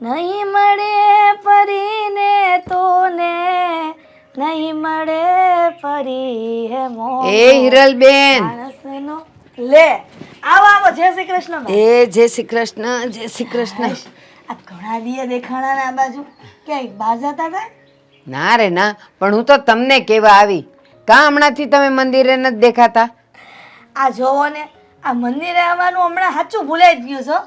નહીં મળે ફરીને તોને નહીં મળે ફરી હે મોહ એ હિરલબેન માણસનો લે આવો આવો જય શ્રી કૃષ્ણ એ જય શ્રી કૃષ્ણ જય શ્રી કૃષ્ણ આ ઘણા દિયે દેખાણા ને આ બાજુ ક્યાંય બહાર જતા હતા ના રે ના પણ હું તો તમને કેવા આવી કા હમણાંથી તમે મંદિરે નથી દેખાતા આ જોવો ને આ મંદિરે આવવાનું હમણાં સાચું ભૂલાઈ જ ગયું છો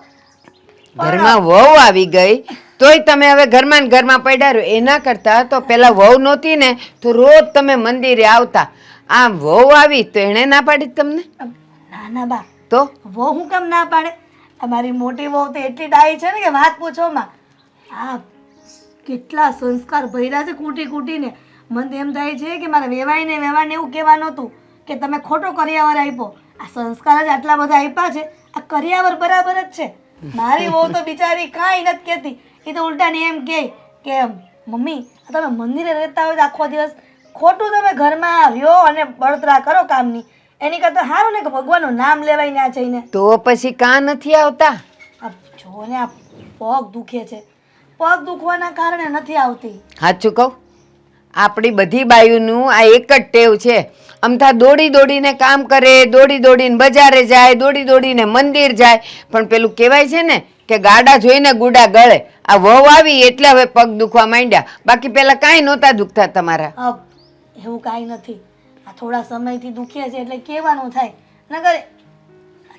ઘરમાં વહુ આવી ગઈ તોય તમે હવે ઘરમાં ને ઘરમાં પડ્યા રહ્યો એના કરતા તો પેલા વહુ નહોતી ને તો રોજ તમે મંદિરે આવતા આ વહુ આવી તો એણે ના પાડી તમને ના ના બા તો વહુ હું કેમ ના પાડે અમારી મોટી વહુ તો એટલી ડાઈ છે ને કે વાત પૂછોમાં આ કેટલા સંસ્કાર ભર્યા છે કૂટી કૂટીને મને તો એમ થાય છે કે મારે વેવાઈને એવું કહેવા નહોતું કે તમે ખોટો કરિયાવર આપ્યો આ સંસ્કાર જ આટલા બધા આપ્યા છે આ કરિયાવર બરાબર જ છે મારી વહુ તો બિચારી કાંઈ નથી કહેતી એ તો ઉલટાની એમ કહે કે મમ્મી તમે મંદિરે રહેતા હોય તો આખો દિવસ ખોટું તમે ઘરમાં રહ્યો અને બળતરા કરો કામની એની કરતાં સારું ને કે ભગવાનનું નામ લેવાય ના જઈને તો પછી કાં નથી આવતા આ જો ને આ પગ દુખે છે પગ દુખવાના કારણે નથી આવતી સાચું કહું આપણી બધી બાયુનું આ એક જ ટેવ છે અમથા દોડી દોડીને કામ કરે દોડી દોડીને બજારે જાય દોડી દોડીને મંદિર જાય પણ પેલું કહેવાય છે ને કે ગાડા જોઈને ગુડા ગળે આ વહુ આવી એટલે હવે પગ દુખવા માંડ્યા બાકી પેલા કાંઈ નહોતા દુખતા તમારા એવું કાંઈ નથી આ થોડા સમયથી દુખે છે એટલે કહેવાનું થાય નકર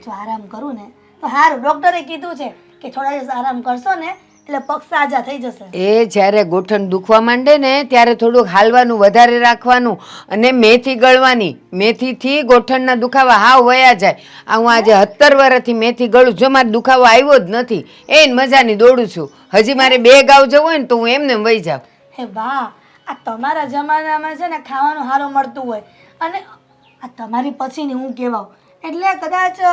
જો આરામ કરું ને તો સારું ડૉક્ટરે કીધું છે કે થોડા દિવસ આરામ કરશો ને એટલે પગ સાજા થઈ જશે એ જ્યારે ગોઠણ દુખવા માંડે ને ત્યારે થોડુંક હાલવાનું વધારે રાખવાનું અને મેથી ગળવાની મેથીથી ગોઠણના દુખાવા હાવ વયા જાય આ હું આજે 17 વર્ષથી મેથી ગળું જો મારે દુખાવો આવ્યો જ નથી એ મજાની દોડું છું હજી મારે 2 ગાવ જવું હોય ને તો હું એમને વહી જાઉં હે વાહ આ તમારા જમાનામાં છે ને ખાવાનું સારું મળતું હોય અને આ તમારી પછીની હું કહેવાઉં એટલે કદાચ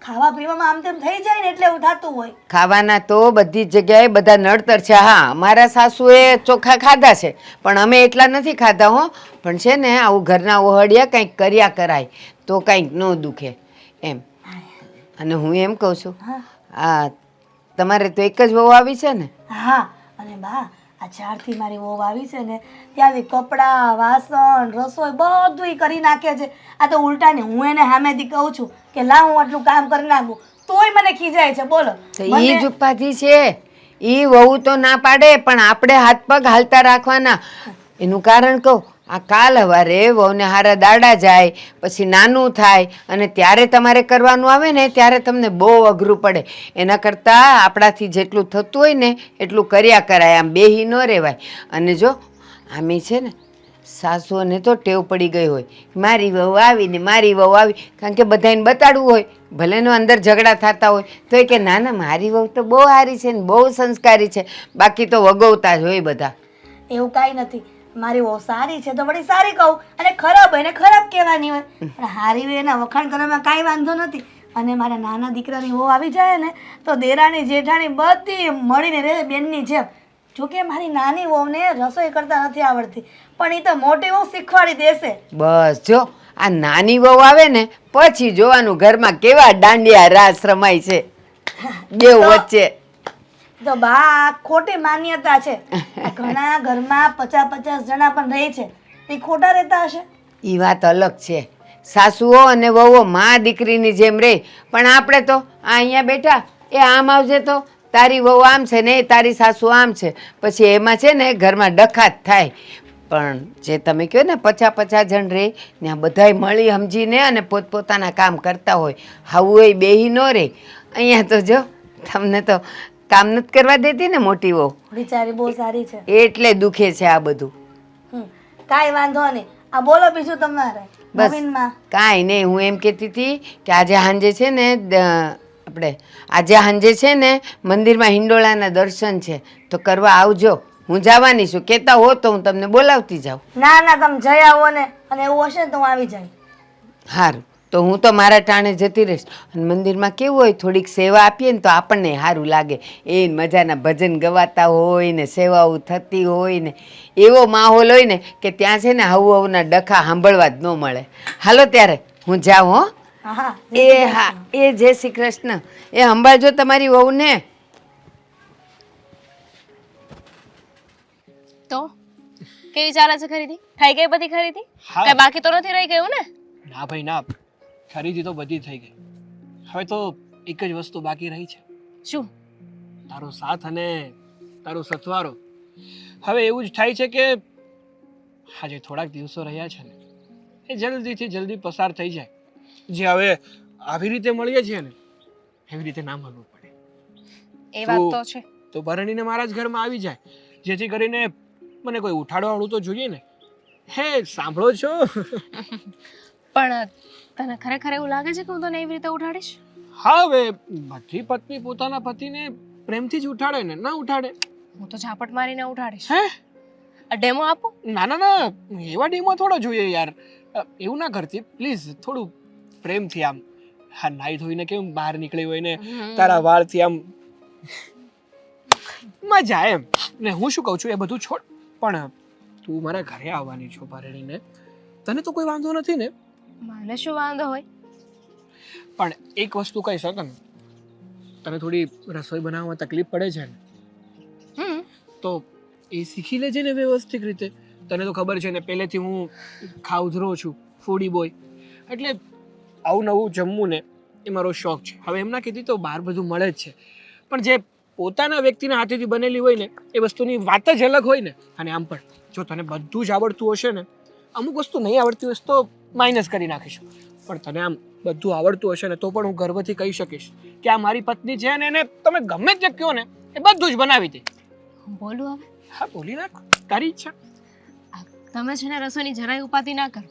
ખાવા પીવામાં આમ તેમ થઈ જાય ને એટલે એવું થતું હોય ખાવાના તો બધી જ જગ્યાએ બધા નડતર છે હા મારા સાસુએ ચોખા ખાધા છે પણ અમે એટલા નથી ખાધા હો પણ છે ને આવું ઘરના ઓહળિયા કંઈક કર્યા કરાય તો કંઈક ન દુખે એમ અને હું એમ કહું છું આ તમારે તો એક જ વહુ આવી છે ને હા અને બા આ જ્યારથી મારી વહુ આવી છે ને ત્યારથી કપડાં વાસણ રસોઈ બધું કરી નાખે છે આ તો ઉલટાને હું એને સામેથી કહું છું કે લા હું આટલું કામ કરી નાખું તોય મને ખીજાય છે બોલો ઈ જ ઉપાધિ છે ઈ વહુ તો ના પાડે પણ આપણે હાથ પગ હાલતા રાખવાના એનું કારણ કહું આ કાલ હવારે વહુને હારા દાડા જાય પછી નાનું થાય અને ત્યારે તમારે કરવાનું આવે ને ત્યારે તમને બહુ અઘરું પડે એના કરતાં આપણાથી જેટલું થતું હોય ને એટલું કર્યા કરાય આમ બેહી ન રહેવાય અને જો આમે છે ને સાસુઓને તો ટેવ પડી ગઈ હોય મારી વહુ આવી ને મારી વહુ આવી કારણ કે બધાને બતાડવું હોય ભલેનો અંદર ઝઘડા થતા હોય તો એ કે ના ના મારી વહુ તો બહુ સારી છે ને બહુ સંસ્કારી છે બાકી તો વગવતા જ હોય બધા એવું કાંઈ નથી મારી વહુ સારી છે તો વળી સારી કહું અને ખરાબ હોય ને ખરાબ કહેવાની હોય પણ હારી હોય એના વખાણ કરવામાં કાંઈ વાંધો નથી અને મારા નાના દીકરાની વહુ આવી જાય ને તો દેરાણી જેઠાણી બધી મળીને રહે બેનની જેમ જોકે મારી નાની વહુને રસોઈ કરતા નથી આવડતી પણ એ તો મોટી વહુ શીખવાડી દેશે બસ જો આ નાની વહુ આવે ને પછી જોવાનું ઘરમાં કેવા દાંડિયા રાસ રમાય છે બેવ વચ્ચે તો બા ખોટી માન્યતા છે ઘણા ઘરમાં 50-50 જણા પણ રહે છે એ ખોટા રહેતા હશે એ વાત અલગ છે સાસુઓ અને વહુઓ માં દીકરીની જેમ રહે પણ આપણે તો આ અહીંયા બેઠા એ આમ આવજે તો તારી વહુ આમ છે ને તારી સાસુ આમ છે પછી એમાં છે ને ઘરમાં ડખાત થાય પણ જે તમે કહો ને 50-50 જણ રહે ત્યાં બધાય મળી સમજીને અને પોતપોતાના કામ કરતા હોય હાવું એ બેહી ન રહે અહીંયા તો જો તમને તો કામ નથી કરવા દેતી ને મોટી વહુ બિચારી બહુ સારી છે એટલે દુખે છે આ બધું કાંઈ વાંધો નહીં આ બોલો બીજું તમારે નવીનમાં કાંઈ નહીં હું એમ કહેતી હતી કે આજે સાંજે છે ને આપણે આજે સાંજે છે ને મંદિરમાં હિંડોળાના દર્શન છે તો કરવા આવજો હું જવાની છું કહેતા હો તો હું તમને બોલાવતી જાઉં ના ના તમે જઈ આવો ને અને એવું હશે તો હું આવી જાય સારું તો હું તો મારા ટાણે જતી રહીશ અને મંદિરમાં કેવું હોય થોડીક સેવા આપીએ ને તો આપણને સારું લાગે એ મજાના ભજન ગવાતા હોય ને સેવાઓ થતી હોય ને એવો માહોલ હોય ને કે ત્યાં છે ને હવું હવના ડખા સાંભળવા જ ન મળે હાલો ત્યારે હું જાઉં હો હા એ જય શ્રી કૃષ્ણ એ સંભાળજો તમારી વહુને તો કેવી ચાલે છે ખરીદી? થઈ ગઈ બધી ખરીદી? હા. કઈ બાકી તો નથી રહી ગયું ને? ના ભાઈ ના, ખરીદી તો બધી થઈ ગઈ. હવે તો એક જ વસ્તુ બાકી રહી છે, શું? તારો સાથ અને તારો સથવારો. હવે એવું જ થાય છે કે આજે થોડાક દિવસો રહ્યા છે ને એ જલ્દીથી જલ્દી પસાર થઈ જાય. જે હવે આવી રીતે મળીએ છીએ ને એવી રીતે ના મળવું પડે. એ વાત તો છે. તો પરણીને મારા જ ઘરમાં આવી જાય, જેથી કરીને મને કોઈ ઉઠાડવાવાળું તો જોઈએ ને. હે સાંભળો છો? પણ તને ખરેખર એવું લાગે છે કે હું તને એવી રીતે ઉઠાડીશ? હા, હવે બધી પત્ની પોતાના પતિને પ્રેમથી જ ઉઠાડે ને, ના ઉઠાડે? હું તો ઝાપટ મારીને ઉઠાડીશ. હે? આ ડેમો આપું? ના ના ના, એવા ડીમો થોડો જોઈએ યાર. એવું ના કરતી પ્લીઝ, થોડું પ્રેમથી આમ. હા, નાઈ ધોઈને કેમ બહાર નીકળી હોય ને તારા વાળથી આમ મજા એમ. ને હું શું કહું છું એ બધું છોડ, પણ તું મારા ઘરે આવવાની છો પરણીને, તને તો કોઈ વાંધો નથી ને? મને શું વાંધો હોય? પણ એક વસ્તુ કહી શકો ને, તને થોડી રસોઈ બનાવવામાં તકલીફ પડે છે ને, તો એ શીખી લેજે ને વ્યવસ્થિત રીતે. તને તો ખબર છે ને પહેલેથી હું ખાઉધરો છું, ફૂડી બોય, એટલે આવું નવું જમવું ને એ મારો શોખ છે. હવે એમ ના કીધી તો બહાર બધું મળે જ છે, પણ જે પોતાના વ્યક્તિના હાથેથી બનેલી હોય ને એ વસ્તુની વાત જ અલગ હોય ને. અને આમ પણ જો તને બધું જ આવડતું હશે ને, અમુક વસ્તુ નહીં આવડતી હશે તો માઇનસ કરી નાખીશું, પણ તને આમ બધું આવડતું હશે ને તો પણ હું ગર્વથી કહી શકીશ કે આ મારી પત્ની છે ને એને તમે ગમે તે કહો ને એ બધું જ બનાવી દે. હું બોલું હવે? હા, બોલી નાખ, તારી ઈચ્છા. તમે છે ને રસોઈની જરાય ઉપાધિ ના કરો,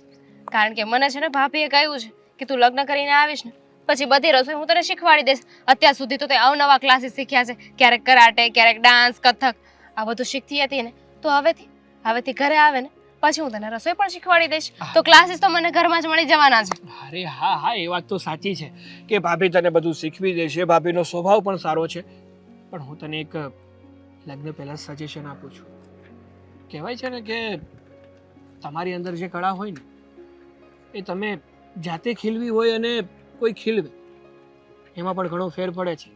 કારણ કે મને છે ને ભાભીએ કહ્યું છે કે તું લગ્ન કરીને આવીશ ને પછી બધી રસોઈ હું તને શીખવાડી દઈશ. અત્યાર સુધી તો તે અવનવા ક્લાસીસ શીખ્યા છે, ક્યારેક કરાટે, ક્યારેક ડાન્સ, કથક, આ બધું શીખતી હતી ને. તો હવેથી ઘરે આવે ને પછી હું તને રસોઈ પણ શીખવાડી દઈશ. તો ક્લાસીસ તો મને ઘરમાં જ મળી જવાના છે. અરે હા હા, એ વાત તો સાચી છે કે ભાભી તને બધું શીખવી દેશે, ભાભીનો સ્વભાવ પણ સારો છે. પણ હું તને એક લગ્ન પહેલા સજેશન આપું છું. કહેવાય છે ને કે તમારી અંદર જે કળા હોય ને એ તમે જાતે ખીલવી હોય અને કોઈ ખીલવે, એમાં પણ ઘણો ફેર પડે છે.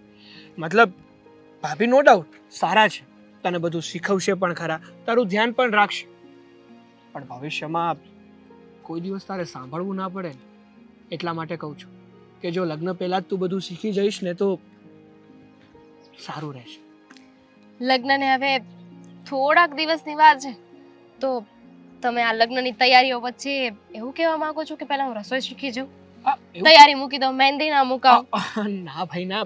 મતલબ ભાભી નો ડાઉટ સારા છે, તને બધું શીખવશે પણ ખરા, તારું ધ્યાન પણ રાખશે, પણ ભવિષ્યમાં કોઈ દિવસ તારે સાંભળવું ના પડે ને એટલા માટે કહું છું કે જો લગ્ન પહેલા જ તું બધું શીખી જઈશ ને તો સારું રહેશે. લગ્નને હવે થોડાક દિવસની વાર છે, તો તમે આ લગ્નની તૈયારીઓ વચ્ચે એવું કહેવા માંગો છો કે પહેલા હું રસોઈ શીખી જાઉં, હા, એવું તૈયારી મૂકી દઉં, મહેંદી ના મુકાવ? ના ભાઈ ના,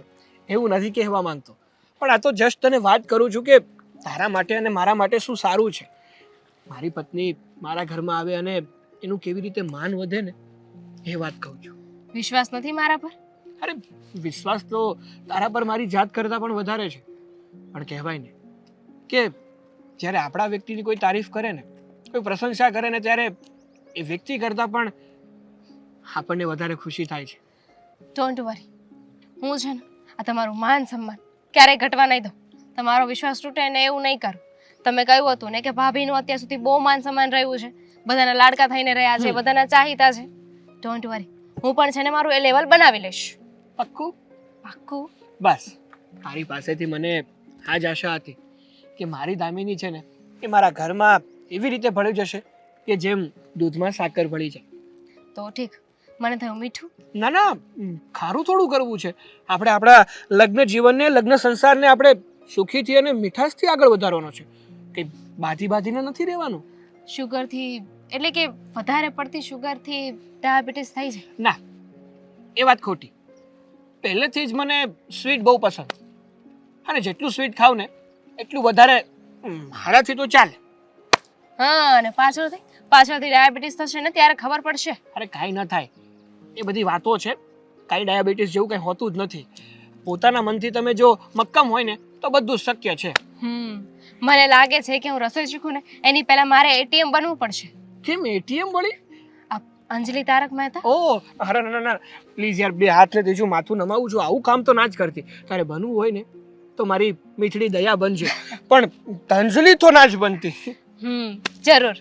એવું નથી કહેવા માંગતો, પણ આ તો જસ્ટ તને વાત કરું છું કે તારા માટે અને મારા માટે શું સારું છે. મારી પત્ની મારા ઘરમાં આવે અને એનું કેવી રીતે માન વધે ને એ વાત કહું છું. વિશ્વાસ નથી મારા પર? અરે વિશ્વાસ તો તારા પર મારી જાત કરતાં પણ વધારે છે, પણ કહેવાય ને કે જ્યારે આપણા વ્યક્તિની કોઈ તારીફ કરે ને, કોઈ પ્રશંસા કરે ને, ત્યારે એ વ્યક્તિ કરતાં પણ આપણને વધારે ખુશી થાય છે. ડોન્ટ વરી, હું છે ને આ તમારું માન સન્માન ક્યારેય ઘટવા નહીં દઉં. તમારો વિશ્વાસ તૂટે ને એવું નહીં કરું. તમે કહ્યું હતું ને કે ભાભીનું અત્યાર સુધી બહુ માન સન્માન રહ્યું છે, બધાના લાડકા થઈને રહ્યા છે, બધાના ચાહીતા છે. ડોન્ટ વરી, હું પણ છે ને મારું એ લેવલ બનાવી લઈશ. પાક્કું? પાક્કું. બસ તારી પાસેથી મને આ જ આશા હતી કે મારી દામિની છે ને એ મારા ઘરમાં એવી રીતે ભળી જશે કે જેમ દૂધમાં સાકર ભળી જાય. તો ઠીક, મને થયું મીઠું. ના ના, ખારું થોડું કરવું છે. આપણે આપણા લગ્ન જીવનને, લગ્ન સંસારને આપણે સુખીથી અને મીઠાશથી આગળ વધારવાનો છે, કે બાંધીને નથી રહેવાનું. શુગરથી એટલે કે વધારે પડતી શુગરથી ડાયાબિટીસ થઈ જાય? ના, એ વાત ખોટી. પહેલેથી જ મને સ્વીટ બહુ પસંદ, અને જેટલું સ્વીટ ખાવ ને એટલું વધારે મારાથી તો ચાલે. હા, અને પાછળથી ડાયાબિટીસ થશે ને ત્યારે ખબર પડશે. અરે કાંઈ ન થાય, એ બધી વાતો છે. કાંઈ ડાયાબિટીસ જેવું કંઈ હોતું જ નથી. પોતાના મનથી તમે જો મક્કમ હોય ને તો બધું શક્ય છે. મને લાગે છે કે હું રસોઈ શીખું ને એની પહેલા મારે એટીએમ બનવું પડશે. કેમ એટીએમ વળી? આ અંજલિ તારક મહેતા. ઓ અરે ના પ્લીઝ યાર, બે હાથ લે દેજો, માથું નમાવું છું. આવું કામ તો ના જ કરતી. તારે બનવું હોય ને તો મારી મીઠડી દયા બનશે, પણ અંજલિ તો ના જ બનતી. જરૂર.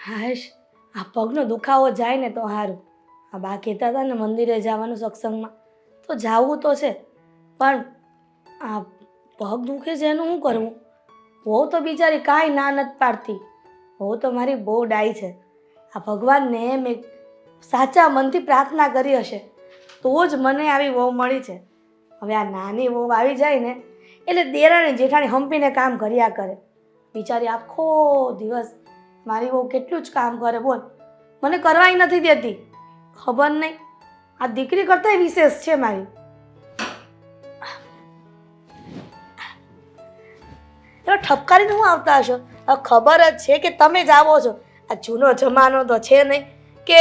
હાશ, આ પગનો દુખાવો જાય ને તો સારું. આ બા કહેતા હતા ને મંદિરે જવાનું સત્સંગમાં, તો જાવું તો છે, પણ આ પગ દુખે છે એનું શું કરવું? બહુ તો બિચારી કાંઈ ના નથી પાડતી. બહુ તો મારી બહુ ડાઈ છે. આ ભગવાનને મેં સાચા મનથી પ્રાર્થના કરી હશે તો જ મને આવી વહુ મળી છે. હવે આ નાની વહુ આવી જાય ને એટલે દેરાણી જેઠાણી હંપીને કામ કર્યા કરે. બિચારી આખો દિવસ મારી વહુ કેટલું જ કામ કરે બોલ, મને કરવાય નથી દેતી. ખબર નહીં, આ દીકરી કરતાંય વિશેષ છે મારી. એવા ઠપકારીને હું આવતા હશો? ખબર જ છે કે તમે જ આવો છો. આ જૂનો જમાનો તો છે નહીં કે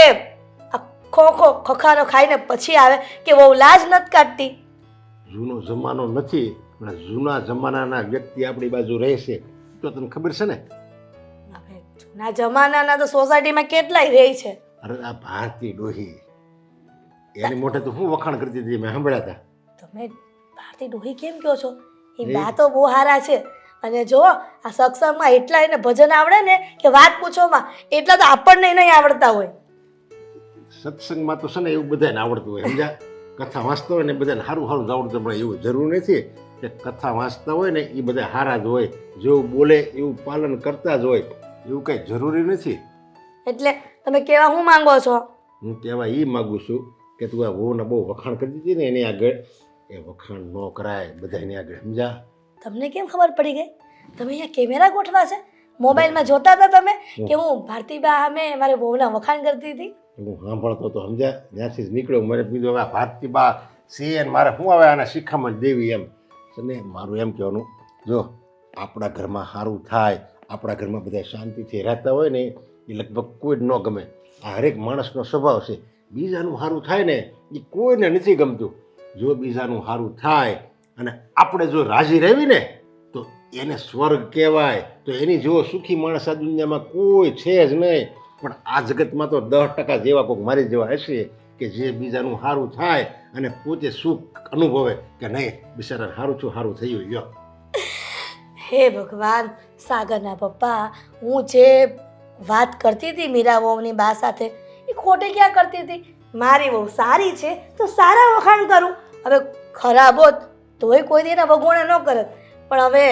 ખોખો ખખારો ખાઈને પછી આવે કે બહુ લાજ નથી કાઢતી. જૂનો જમાનો નથી, પણ જૂના જમાનાના વ્યક્તિ આપણી બાજુ રહેશે તો તને ખબર છે ને. હવે જૂના જમાનાના તો સોસાયટીમાં કેટલાય રહે છે. અરે આ ભારતી ડોહી એની મોઢે તો હું વખાણ કરતી હતી, મેં સાંભળ્યા હતા. તમે ભારતી ડોહી કેમ કહો છો? એ બા તો બહુ સારા છે. અને જો આ સત્સંગમાં એટલા એને ભજન આવડે ને કે વાત પૂછોમાં, એટલા તો આપણને નહીં આવડતા હોય. સત્સંગમાં તો છે ને એવું બધાને આવડતું હોય, સમજ્યા? કથા વાંચતા હોય ને બધાને સારું સારું જ આવડતું, પણ એવું જરૂર નથી કે કથા વાંચતા હોય ને એ બધા સારા જ હોય, જેવું બોલે એવું પાલન કરતા જ હોય, એવું કંઈ જરૂરી નથી. એટલે તમે કેવા હું માંગો છો? હું કહેવા એ માગું છું કે તું આ વહુને બહુ વખાણ કરતી હતી ને એની આગળ, એ વખાણ ન કરાય બધાની આગળ, સમજા? તમને કેમ ખબર પડી ગઈ? તમે અહીંયા કેમેરા ગોઠવા છે? મોબાઈલમાં જોતા હતા તમે કે હું ભારતીબા સામે મારે બહુના વખાણ કરતી હતી? હું સાંભળતો હતો, સમજ્યા? ત્યાંથી જ નીકળ્યો, મને કીધું હવે આ ભારતીબા છે ને મારે શું આવે આના શિખામણ દેવી એમ. અને મારું એમ કહેવાનું, જો આપણા ઘરમાં સારું થાય, આપણા ઘરમાં બધા શાંતિથી રહેતા હોય ને એ લગભગ કોઈ જ ન ગમે. આ હરેક માણસનો સ્વભાવ છે, બીજાનું સારું થાય ને એ કોઈને નથી ગમતું. જો બીજાનું સારું થાય અને આપણે જો રાજી રહેવી ને તો એને સ્વર્ગ કહેવાય. તો એની જેવો સુખી માણસ આ દુનિયામાં કોઈ છે જ નહીં. પણ આ જગતમાં તો 10% જેવા કોઈક મારી જેવા હશે કે જે બીજાનું સારું થાય અને પોતે સુખ અનુભવે કે નહીં બિચારા સારું થયું. યો હે ભગવાન, સાગરના પપ્પા, હું જે વાત કરતી હતી મીરા વહુની બા સાથે એ ખોટી ક્યાં કરતી હતી? મારી વહુ સારી છે તો સારા વખાણ કરું. હવે ખરાબ હોત તોય કોઈ દી એના ભગવાને ન કરત. પણ હવે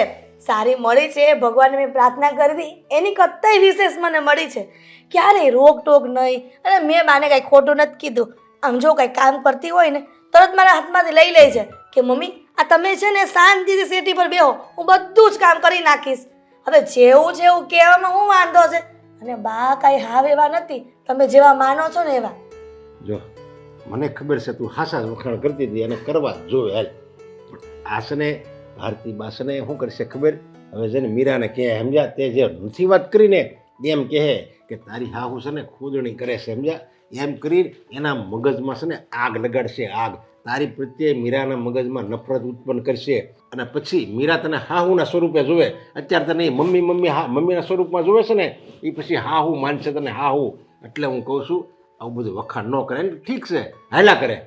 સારી મળી છે, ભગવાનને મેં પ્રાર્થના કરી હતી, એની કરતાંય વિશેષ મને મળી છે. ક્યારેય રોકટોક નહીં. અને મેં બાને કાંઈ ખોટું નથી કીધું. આમ જો કાંઈ કામ કરતી હોય ને તરત મારા હાથમાંથી લઈ લે છે કે મમ્મી આ તમે છે ને શાંતિથી સેટી પર બેહો, હું બધું જ કામ કરી નાખીશ. હવે જેવું છે એવું કહેવામાં હું વાંધો છે? અને બા કાંઈ હાવ એવા નથી, તમે જેવા માનો છો ને એવા. જો મને ખબર છે તું હાસા જ વખાણ કરતી હતી અને કરવા જ જોવે હાલ. પણ આસને ભારતી બાસને શું કરશે ખબર? હવે છે ને મીરાને કહે, સમજ્યા? તે જે નથી વાત કરીને એમ કહે કે તારી હાહુ છે ને ખોદણી કરે છે, સમજ્યા? એમ કરીને એના મગજમાં છે ને આગ લગાડશે, આગ. તારી પ્રત્યે મીરાના મગજમાં નફરત ઉત્પન્ન કરશે અને પછી મીરા તને હાહુના સ્વરૂપે જોવે. અત્યારે તને મમ્મીના સ્વરૂપમાં જોવે છે ને એ પછી હાહુ માનશે તને હાહુ. એટલે હું કહું છું આવું બધું વખાણ ન કરે. ઠીક છે હાલા કરે,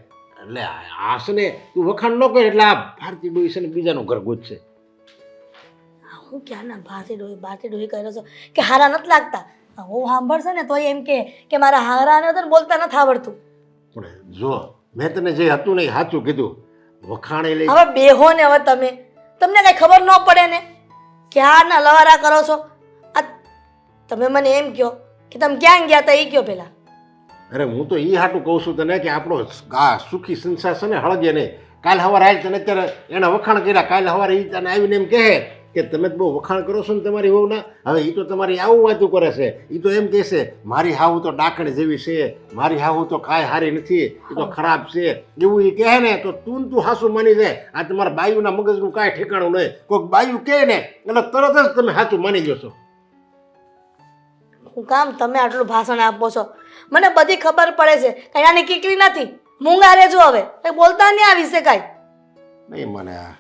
એટલે આ છે ને તું વખાણ ન કરે એટલે આ ભારતી ડોહી છે ને બીજાનું ઘર ગોતશે. હું ક્યારના ભારતી ડોહી કર્યો છો કે હારા નથી લાગતા? હું સાંભળશે ને તોય એમ કે મારા હારાને તો બોલતા નથી આવડતું. પણ જો મેં તને જે હતું ને એ સાચું કીધું. વખાણે લઈ હવે બેહો ને. હવે તમને કઈ ખબર ન પડે ને? ક્યારના લવારા કરો છો? આ તમે મને એમ કહો કે તમે ક્યાં ગયા હતા એ કહો પહેલા. અરે હું તો એ હાટું કહું છું તને કે આપણો આ સુખી સંસાર છે ને હળગે નહીં. કાલ સવારે આવી તને અત્યારે એના વખાણ કર્યા, કાલ સવારે એ તને આવીને એમ કહે કે તમે બહુ વખાણ કરો છો ને તમારી વહુના. હવે એ તો તમારી આવું વાતું કરે છે. એ તો એમ કહે છે મારી હાહુ તો ડાકણ જેવી છે, મારી હાહુ તો કાંઈ હારી નથી, એ તો ખરાબ છે, એવું એ કહે ને તો તું હાસું માની જાય. આ તમારા બાયુના મગજનું કાંઈ ઠેકાણું નહીં. કોઈક બાયુ કહે ને એટલે તરત જ તમે સાચું માની જશો. હું કામ તમે આટલું ભાષણ આપો છો? મને બધી ખબર પડે છે. કઈ આની કીકરી નથી. મૂંગા રહેજો હવે, કઈ બોલતા નહીં આ વિશે કાંઈ. નહીં માને, આ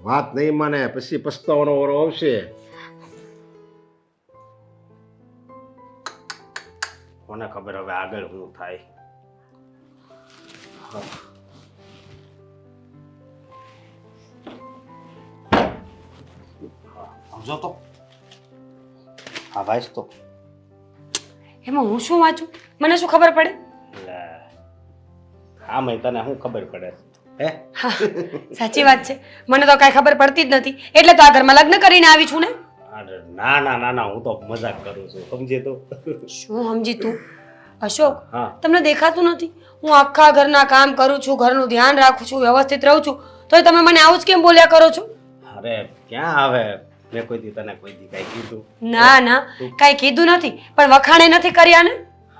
વાત નહીં માને પછી પસ્તાવાનો વારો આવશે. કોને ખબર હવે આગળ શું થાય. સમજો તો હા વાંચ તો. એમાં હું શું વાંચું? મને શું ખબર પડે? આમાં તને શું ખબર પડે? હે હા સાચી વાત છે. મને તો કાંઈ ખબર પડતી જ નથી, એટલે તો આ ઘરમાં લગ્ન કરીને આવી છું ને. અરે ના ના ના ના, હું તો મજાક કરું છું, સમજી તું. શું સમજી તું? અશોક, હા. તમને દેખાતું નથી હું આખા ઘરના કામ કરું છું, ઘરનું ધ્યાન રાખું છું, વ્યવસ્થિત રહું છું, તોય તમે મને આવું જ કેમ બોલ્યા કરો છો? અરે ક્યાં આવે, મેં કોઈ દી તને કોઈ દી કાંઈ કીધું? ના ના, કાંઈ કીધું નથી, પણ વખાણે નથી કર્યા ને.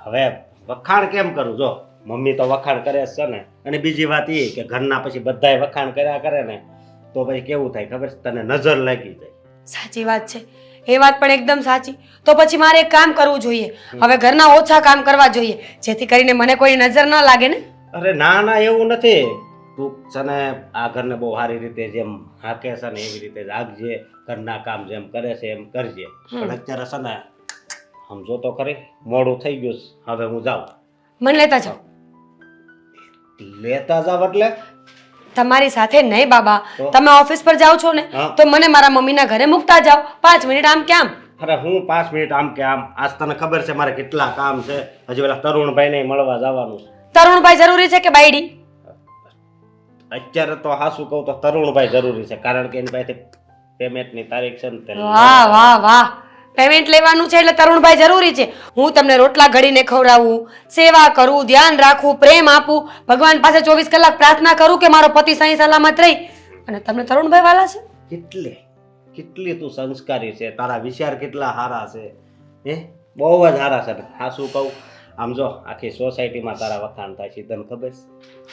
હવે વખાણ કેમ કરું? જો મમ્મી તો વખાણ કરે જ છે ને, અને બીજી વાત એ કે ઘરના પછી બધાય વખાણ કર્યા કરે ને તો પછી કેવું થાય ખબર છે તને? નજર લાગી જાય. સાચી વાત છે, એ વાત પણ એકદમ સાચી. તો પછી મારે એક કામ કરવું જોઈએ, હવે ઘરના ઓછા કામ કરવા જોઈએ, જેથી કરીને મને કોઈ નજર ન લાગે ને. અરે ના ના, એવું નથી. તું છે ને આ ઘરને બહુ સારી રીતે જેમ હાકે છે ને એવી રીતે રાખજે, ઘરના કામ જેમ કરે છે એમ કરજે. પણ અત્યારે છે ને સમજો તો ખરી, મોડું થઈ ગયું છે, હવે હું જાઉં. મને લેતા જાઓ. લેતા જાવ એટલે? તમારી સાથે નહીં બાબા, તો? તમે ઓફિસ પર જાઓ છો ને, હા. તો મને મારા મમ્મીના ઘરે મૂકતા જાઓ. 5 મિનિટ આમ કેમ? અરે હું 5 મિનિટ આમ કે આમ? આજ તને ખબર છે મારે કેટલા કામ છે, હજી પેલા તરુણભાઈને મળવા જવાનું છે. તરુણભાઈ જરૂરી છે કે બાયડી? અત્યારે તો હાસું કહું તો તરુણભાઈ જરૂરી છે, કારણ કે એની પાસે પેમેન્ટની તારીખ છે ને તેને વાહ વાહ વાહ, પેમેન્ટ લેવાનું છે એટલે તરુણભાઈ જરૂરી છે. હું તમને રોટલા ઘડીને ખવડાવું, સેવા કરું, ધ્યાન રાખું, પ્રેમ આપું, ભગવાન પાસે 24 કલાક પ્રાર્થના કરું કે મારો પતિ સહી સલામત રહી, અને તમને તરુણભાઈ વાલા છે? કેટલી તું સંસ્કારી છે, તારા વિચાર કેટલા સારા છે, હે બહુ જ સારા છે. હાસું કહું આમ જો આખી સોસાયટીમાં તારા વખાણ થાય છે, તને ખબર છે?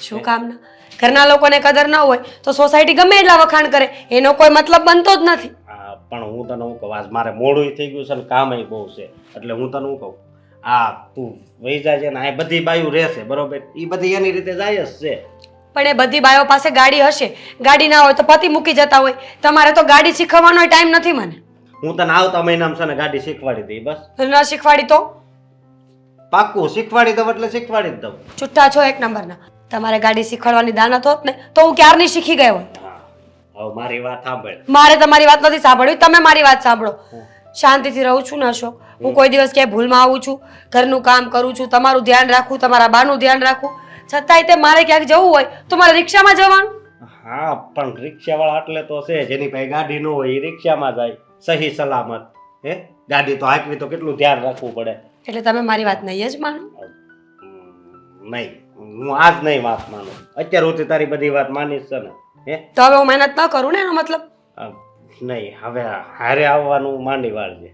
શું કામના? ઘરના લોકોને કદર ન હોય તો સોસાયટી ગમે એટલા વખાણ કરે, એનો કોઈ મતલબ બનતો જ નથી. હા, પણ હું તને શું કહું, આજ મારે મોડું થઈ ગયું છે ને કામય બહુ છે, એટલે હું તને શું કહું, આ તું વહી જાય છે ને આ બધી બાયું રહેશે બરોબર, એ બધી એની રીતે જાય જ છે. પણ એ બધી બાયો પાસે ગાડી હશે, ગાડી ના હોય તો પતિ મૂકી જતા હોય. તમારે તો ગાડી શીખવવાનો ટાઈમ નથી મને. હું તને આવતા મહિનામાં છે ને ગાડી શીખવાડી દઈ, બસ. ન શીખવાડી તો? પાક્કું શીખવાડી દઉં એટલે શીખવાડી જ દઉં. છુટ્ટા છો એક નંબરના. તમારે ગાડી શીખવાડવાની દાનત હોત ને તો હું ક્યારની શીખી ગયો હોત. હા, હવે મારી વાત સાંભળ. મારે તમારી વાત નથી સાંભળવી, તમે મારી વાત સાંભળો. શાંતિથી રહું છું ને અશોક, હું કોઈ દિવસ ક્યાંય ભૂલમાં આવું છું, ઘરનું કામ કરું છું, તમારું ધ્યાન રાખું, તમારા બાનું ધ્યાન રાખું, છતાંય તે મારે ક્યાંક જવું હોય તો મારે રિક્ષામાં જવાનું. હા, પણ રિક્ષાવાળા એટલે તો છે, જેની પાસે ગાડી ન હોય એ રિક્ષામાં જાય સહી સલામત. હે ગાડી તો હાંકવી તો કેટલું ધ્યાન રાખવું પડે. એટલે તમે મારી વાત નહીં જ માનો? નહીં, હું આજ નહીં વાત માનું. અત્યાર સુધી તારી બધી વાત માનીશ છે ને. હે તો હવે હું મહેનત ન કરું ને, એનો મતલબ? નહીં, હવે હારે આવવાનું માંડી વાળજે.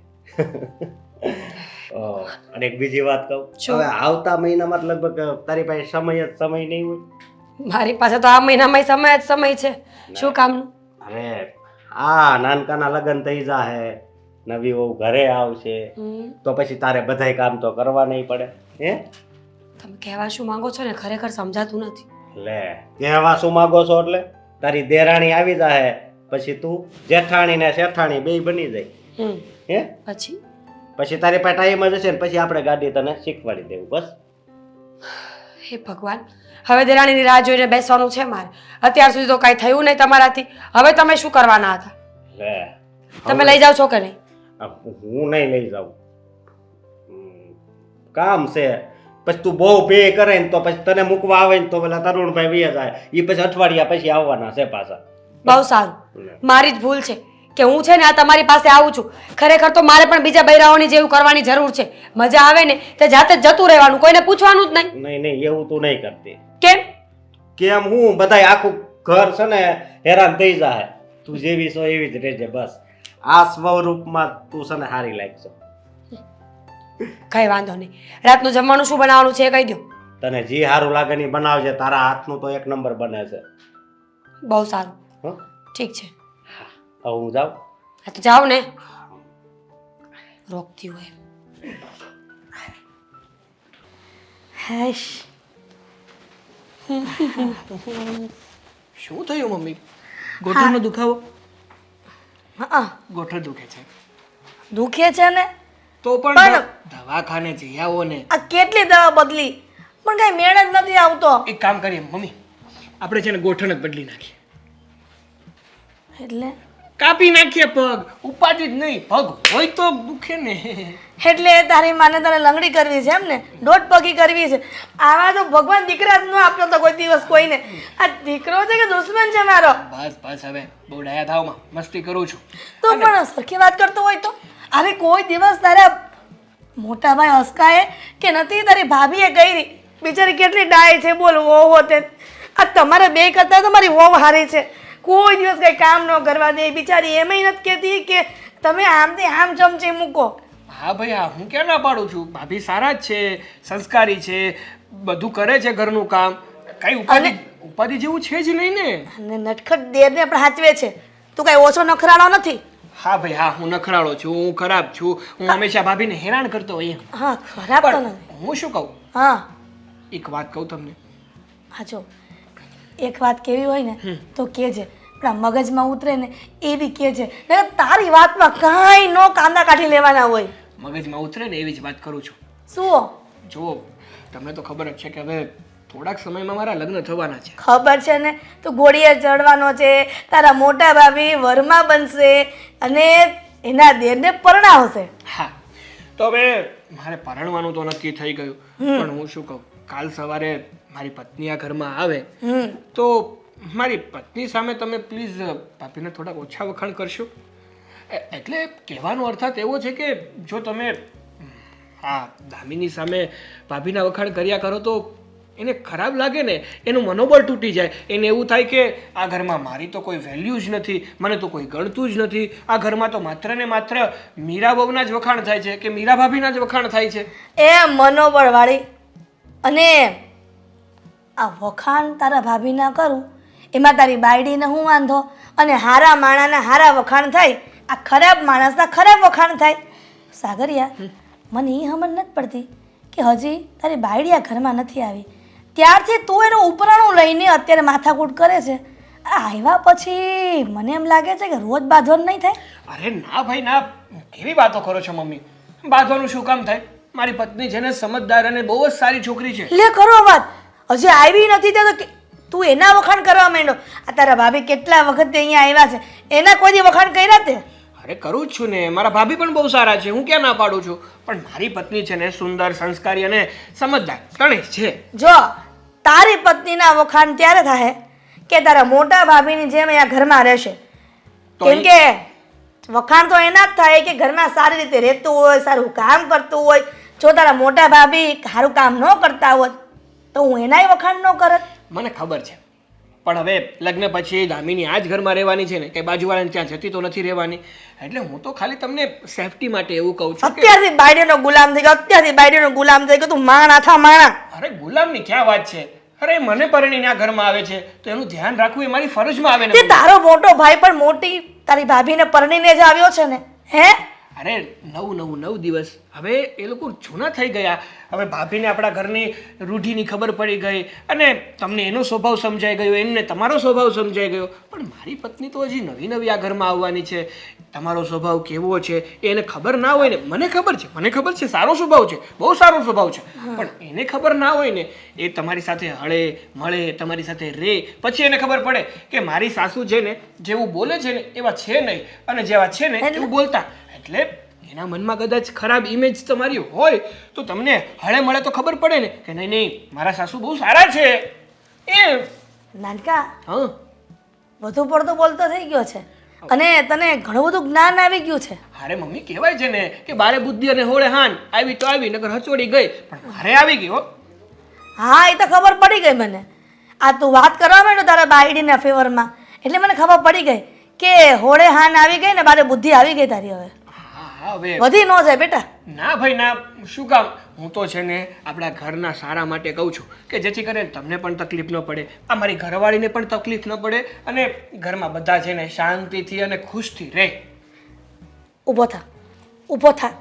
અને એક બીજી વાત કહું, હવે આવતા મહિનામાં લગભગ તારી પાસે સમય નહીં હોય. મારી પાસે તો આ મહિનામાં સમય જ સમય છે. શું કામનું? અરે આ નાનકાના લગ્ન થઈ જાહે, નવી વહુ ઘરે આવશે, તો પછી તારે બધાય કામ તો કરવા નહીં પડે. હે તમે કહેવા શું માંગો છો ને ખરેખર સમજાતું નથી. લે કહેવા શું માંગો છો એટલે? તારી દેરાણી આવી જાહે પછી તું જેઠાણી ને શેઠાણી બેય બની જાય. હે પછી તારી પાસે ટાઈમ જ હશે ને પછી આપણે ગાડી તને શીખવાડી દેવું, બસ. હે ભગવાન, હવે દેરાણીની રાહ જોઈને બેસવાનું છે મારે. અત્યાર સુધી તો કાંઈ થયું નહીં તમારાથી, હવે તમે શું કરવાના હતા? લે તમે લઈ જાઓ છો કે નહીં? હું નહીં લઈ જાઉં, કામ છે. પછી તું બહુ પે કરે ને તો પછી તને મૂકવા આવે ને તો પેલા તરુણભાઈ વયા જાય, એ પછી અઠવાડિયા પછી આવવાના છે પાછા. બહુ સારું, મારી જ ભૂલ છે કે હું છે ને આ તમારી પાસે આવું છું. ખરેખર તો મારે પણ બીજા બૈરાઓની જેવું કરવાની જરૂર છે. મજા આવે ને તે જાતે જ જતું રહેવાનું, કોઈને પૂછવાનું જ નહીં. નહીં એવું તું નહીં કરતી. કેમ? હું બધાય આખું ઘર છે ને હેરાન થઈ જાય. તું જેવી છો એવી જ રહેજે, બસ. આ સ્વરૂપમાં તું છે ને હારી લાગશે. કઈ વાંધો નહીં. રાતનું જમવાનું શું બનાવવાનું છે એ કહી દો. તને જે સારું લાગે ને બનાવજે, તારા હાથનું તો એક નંબર બને છે. બહુ સારું, ઠીક છે. હવે હું જાઉં? હા તો જાઓ ને, રોકતી હોય. હેશ, શું થયું મમ્મી? ગોઠણનો દુખાવો? હા ગોઠણ દુખે છે દુખે છે ને તો પણ દવાખાને જઈ આવો ને. આ કેટલી દવા બદલી પણ કઈ મેળ જ નથી આવતો. એક કામ કરીએ મમ્મી, આપણે છે ને ગોઠણ જ બદલી નાખીએ. એટલે કાપી નાખીએ પગ, ઉપાધિ જ નહીં, પગ હોય તો દુખે ને. એટલે તારી માને તને લંગડી કરવી છે એમ ને, દોઢ પગી કરવી છે. આવા તો ભગવાન દીકરા જ ન આપ્યો તો કોઈ દિવસ કોઈને. આ દીકરો છે કે દુશ્મન છે મારો? બસ હવે બહુ ડાયા થાવમાં, મસ્તી કરું છું. તો પણ સરખી વાત કરતો હોય તો અરે કોઈ દિવસ તારા મોટા ભાઈ હસકાએ કે નથી તારી ભાભીએ કરી? બિચારી કેટલી ડાય છે બોલ, વહુ તે. આ તમારે બે કરતા તો મારી વહુ હારી છે. કોઈ દિવસ કઈ કામ ન કરવા દે બિચારી. એમાંય નથી કહેતી કે તમે આમથી આમ ચમચી મૂકો. હા ભાઈ, હા, હું ક્યાં ના પાડું છું. ભાભી સારા જ છે, સંસ્કારી છે, બધું કરે છે ઘરનું કામ. કઈ ઉપાધિ જેવું છે જ નહીં ને. અને નટખટ દેરને આપણે હાચવે છે. તું કઈ ઓછો નખરાળો નથી. હા ભાઈ, હા, હું નખરાળો છું, હું ખરાબ છું, હું હંમેશા ભાભીને હેરાન કરતો હોય એમ. હા ખરાબ તો પણ નથી. હું શું કહું, હા એક વાત કહું તમને. હા જો એક વાત કેવી હોય ને તો કહેજે, આપણા મગજમાં ઉતરે ને એવી કહેજે. નહીંતર તારી વાતમાં કાંઈ નો કાંદા કાઢી લેવાના હોય. મગજમાં ઉતરે ને એવી જ વાત કરું છું. શું જો તમને તો ખબર જ છે કે હવે થોડાક સમયમાં મારા લગ્ન થવાના છે. ખબર છે ને, તું ઘોડીએ ચડવાનો છે, તારા મોટા ભાભી વરમાં બનશે અને એના દેરને પરણાવશે. હા, તો હવે મારે પરણવાનું તો નક્કી થઈ ગયું, પણ હું શું કહું, કાલ સવારે મારી પત્ની આ ઘરમાં આવે તો મારી પત્ની સામે તમે પ્લીઝ ભાભીને થોડાક ઓછા વખાણ કરશો. એટલે કહેવાનો અર્થાત એવો છે કે જો તમે હા દામિની સામે ભાભીના વખાણ કર્યા કરો તો એને ખરાબ લાગે ને, એનું મનોબળ તૂટી જાય. એને એવું થાય કે આ ઘરમાં મારી તો કોઈ વેલ્યુ જ નથી, મને તો કોઈ ગણતું જ નથી. આ ઘરમાં તો માત્ર ને માત્ર મીરા બહુના જ વખાણ થાય છે કે મીરા ભાભીના જ વખાણ થાય છે. એ મનોબળ વાળી. અને આ વખાણ તારા ભાભીના કરું એમાં તારી બાયડીને હું વાંધો? અને હારા માણાના હારા વખાણ થાય, આ ખરાબ માણસના ખરાબ વખાણ થાય. સાગરિયા, મને એ સમજ નથી પડતી કે હજી તારી બાયડી આ ઘરમાં નથી આવી ત્યારથી તું એનું ઉપરાણું લઈને અત્યારે માથાકૂટ કરે છે. આવ્યા પછી મને એમ લાગે છે કે રોજ બાંધવાનું નહીં થાય. અરે ના ભાઈ ના, કેવી વાતો કરો છો મમ્મી? બાંધવાનું શું કામ થાય? મારી પત્ની છે ને સમજદાર અને બહુ જ સારી છોકરી છે. લે કરો વાત, હજી આવી નથી ત્યાં તો તું એના વખાણ કરવા માંડ્યો. આ તારા ભાભી કેટલા વખત અહીંયા આવ્યા છે, એના કોઈ દી વખાણ કર્યા તે? અરે કરું જ છું ને, મારા ભાભી પણ બહુ સારા છે, હું ક્યાં ના પાડું છું. પણ મારી પત્ની છે ને સુંદર, સંસ્કારી અને સમજદાર ત્રણેય છે. જો તારી પત્નીના વખાણ ત્યારે થાય કે તારા મોટા ભાભીની જેમ અહીંયા ઘરમાં રહેશે. કેમ કે વખાણ તો એના જ થાય કે ઘરમાં સારી રીતે રહેતું હોય, સારું કામ કરતું હોય. જો તારા મોટા ભાભી સારું કામ ન કરતા હોત તો હું એનાય વખાણ ન કરત. મને ખબર છે, પણ હવે લગ્ન પછી દામિની આ જ ઘરમાં રહેવાની છે ને, કે બાજુવાળાને ત્યાં જતી તો નથી રહેવાની. એટલે હું તો ખાલી તમને સેફટી માટે એવું કહું છું કે અત્યારથી બાયડીનો ગુલામ થઈ ગયો, અત્યારથી બાયડીનો ગુલામ થઈ ગયો. તું માણા થા માણા. અરે ગુલામની ક્યાં વાત છે? અરે મને પરણીને આ ઘરમાં આવે છે તો એનું ધ્યાન રાખવું એ મારી ફરજમાં આવે તે ને. તારો મોટો ભાઈ પણ મોટી તારી ભાભીને પરણીને જ આવ્યો છે ને. હે અરે 9 દિવસ હવે એ લોકો જૂના થઈ ગયા. હવે ભાભીને આપણા ઘરની રૂઢીની ખબર પડી ગઈ અને તમને એનો સ્વભાવ સમજાઈ ગયો, એમને તમારો સ્વભાવ સમજાઈ ગયો. પણ મારી પત્ની તો હજી નવી આ ઘરમાં આવવાની છે. તમારો સ્વભાવ કેવો છે એને ખબર ના હોય ને. મને ખબર છે સારો સ્વભાવ છે, બહુ સારો સ્વભાવ છે, પણ એને ખબર ના હોય ને. એ તમારી સાથે હળે મળે, તમારી સાથે રહે, પછી એને ખબર પડે કે મારી સાસુ છે ને જેવું બોલે છે ને એવા છે નહીં, અને જેવા છે ને એવું બોલતા. એટલે એના મનમાં કદાચ ખરાબ ઇમેજ તમારી હોય તો તમને હળે મળે તો ખબર પડે ને કે નહીં મારા સાસુ બહુ સારા છે. એ નાનકા હા, વધુ પડતો બોલતો થઈ ગયો છે અને તને ઘણું બધું જ્ઞાન આવી ગયું છે. અરે મમ્મી કહેવાય છે ને કે બારે બુદ્ધિ અને હોળે હાન, આવી તો આવી નગર હચોડી ગઈ, પણ મારે આવી ગઈ હો. હા એ તો ખબર પડી ગઈ મને. આ તું વાત કરવા માંડ્યો તારા બાયડીના ફેવરમાં એટલે મને ખબર પડી ગઈ કે હોળે હાન આવી ગઈ ને બારે બુદ્ધિ આવી ગઈ તારી. હવે હા હવે વધી ન જાય બેટા. ના ભાઈ ના, શું કામ? હું તો છે ને આપણા ઘરના સારા માટે કહું છું કે જેથી કરીને તમને પણ તકલીફ ન પડે, અમારી ઘરવાળીને પણ તકલીફ ન પડે અને ઘરમાં બધા છે ને શાંતિથી અને ખુશથી રહે. ઊભો થા.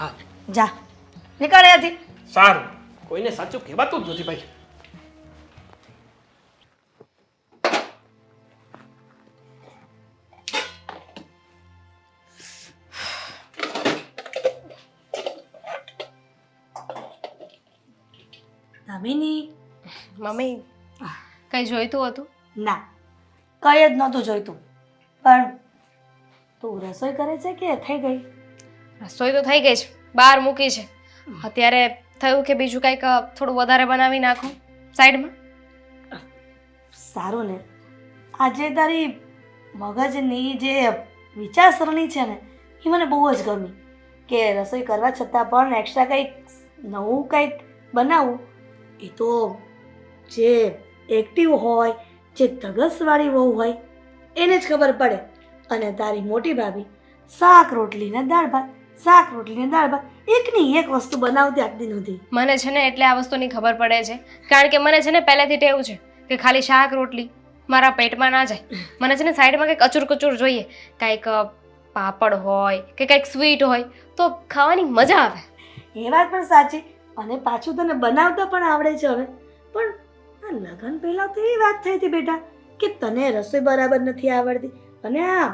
હા જા નીકળ અહીંયાથી. સારું, કોઈને સાચું કહેવાતું જ નથી ભાઈ. દામિની, મમ્મી કંઈ જોઈતું હતું? ના કઈ જ નહોતું જોઈતું, પણ તું રસોઈ કરે છે કે થઈ ગઈ? રસોઈ તો થઈ ગઈ છે, બહાર મૂકી છે. અત્યારે થયું કે બીજું કંઈક થોડું વધારે બનાવી નાખો સાઈડમાં. સારું ને, આજે તારી મગજની જે વિચારસરણી છે ને એ મને બહુ જ ગમી કે રસોઈ કરવા છતાં પણ એક્સ્ટ્રા કંઈક નવું કંઈક બનાવવું. એ તો જે એક્ટિવ હોય, જે ધગસવાળી વહુ હોય એને જ ખબર પડે. અને તારી મોટી ભાભી શાક રોટલી ને દાળ ભાત, શાક રોટલી ને દાળ ભાત, એકની એક વસ્તુ બનાવતી આટલી નથી. મને છે ને એટલે આ વસ્તુની ખબર પડે છે, કારણ કે મને છે ને પહેલેથી ટેવ છે કે ખાલી શાક રોટલી મારા પેટમાં ના જાય. મને છે ને સાઈડમાં કંઈક અચૂર કચૂર જોઈએ, કંઈક પાપડ હોય કે કંઈક સ્વીટ હોય તો ખાવાની મજા આવે. એ વાત પણ સાચી. અને પાછું તને બનાવતા પણ આવડે છે હવે. પણ આ લગ્ન પહેલાં તો એવી વાત થઈ હતી બેટા કે તને રસોઈ બરાબર નથી આવડતી અને આ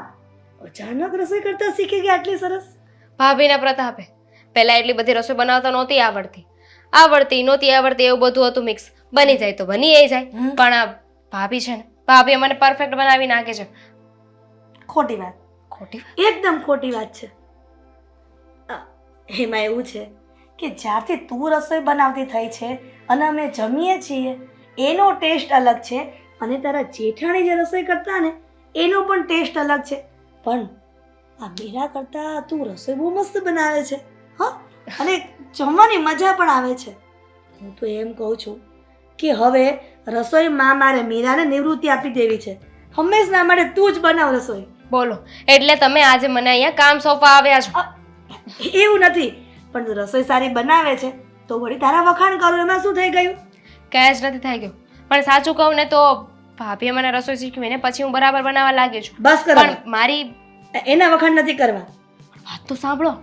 અચાનક રસોઈ કરતા શીખી ગઈ આટલી સરસ. ભાભીના પ્રતાપે પહેલાં એટલી બધી રસોઈ બનાવતા નહોતી આવડતી, નહોતી આવડતી એવું બધું હતું મિક્સ. બની જાય તો બની જાય, પણ આ ભાભી છે ને, ભાભી મને પરફેક્ટ બનાવી નાખે છે. ખોટી વાત, ખોટી એકદમ ખોટી વાત છે. એમાં એવું છે કે જ્યારથી તું રસોઈ બનાવતી થઈ છે અને અમે જમીએ છીએ એનો ટેસ્ટ અલગ છે, અને તારા જેઠાણી જે રસોઈ કરતા ને એનો પણ ટેસ્ટ અલગ છે. પણ આ મીરા કરતાં તું રસોઈ બહુ મસ્ત બનાવે છે. હા, અને જમવાની મજા પણ આવે છે. હું તો એમ કહું છું કે હવે રસોઈમાં મારે મીરાને નિવૃત્તિ આપી દેવી છે. હંમેશના માટે તું જ બનાવ રસોઈ. બોલો, એટલે તમે આજે મને અહીંયા કામ સોંપવા આવ્યા છો? એવું નથી, પણ તું રસોઈ સારી બનાવે છે તો વળી તારા વખાણ કરું, એમાં શું થઈ ગયું? કંઈ જ નથી થઈ ગયું. પણ સાચું કહું ને તો ભાભીએ મને રસોઈ શીખવી ને પછી હું બરાબર બનાવવા લાગી છું. બસ કરો, પણ મારી એના વખાણ નથી કરવા. વાત તો સાંભળો.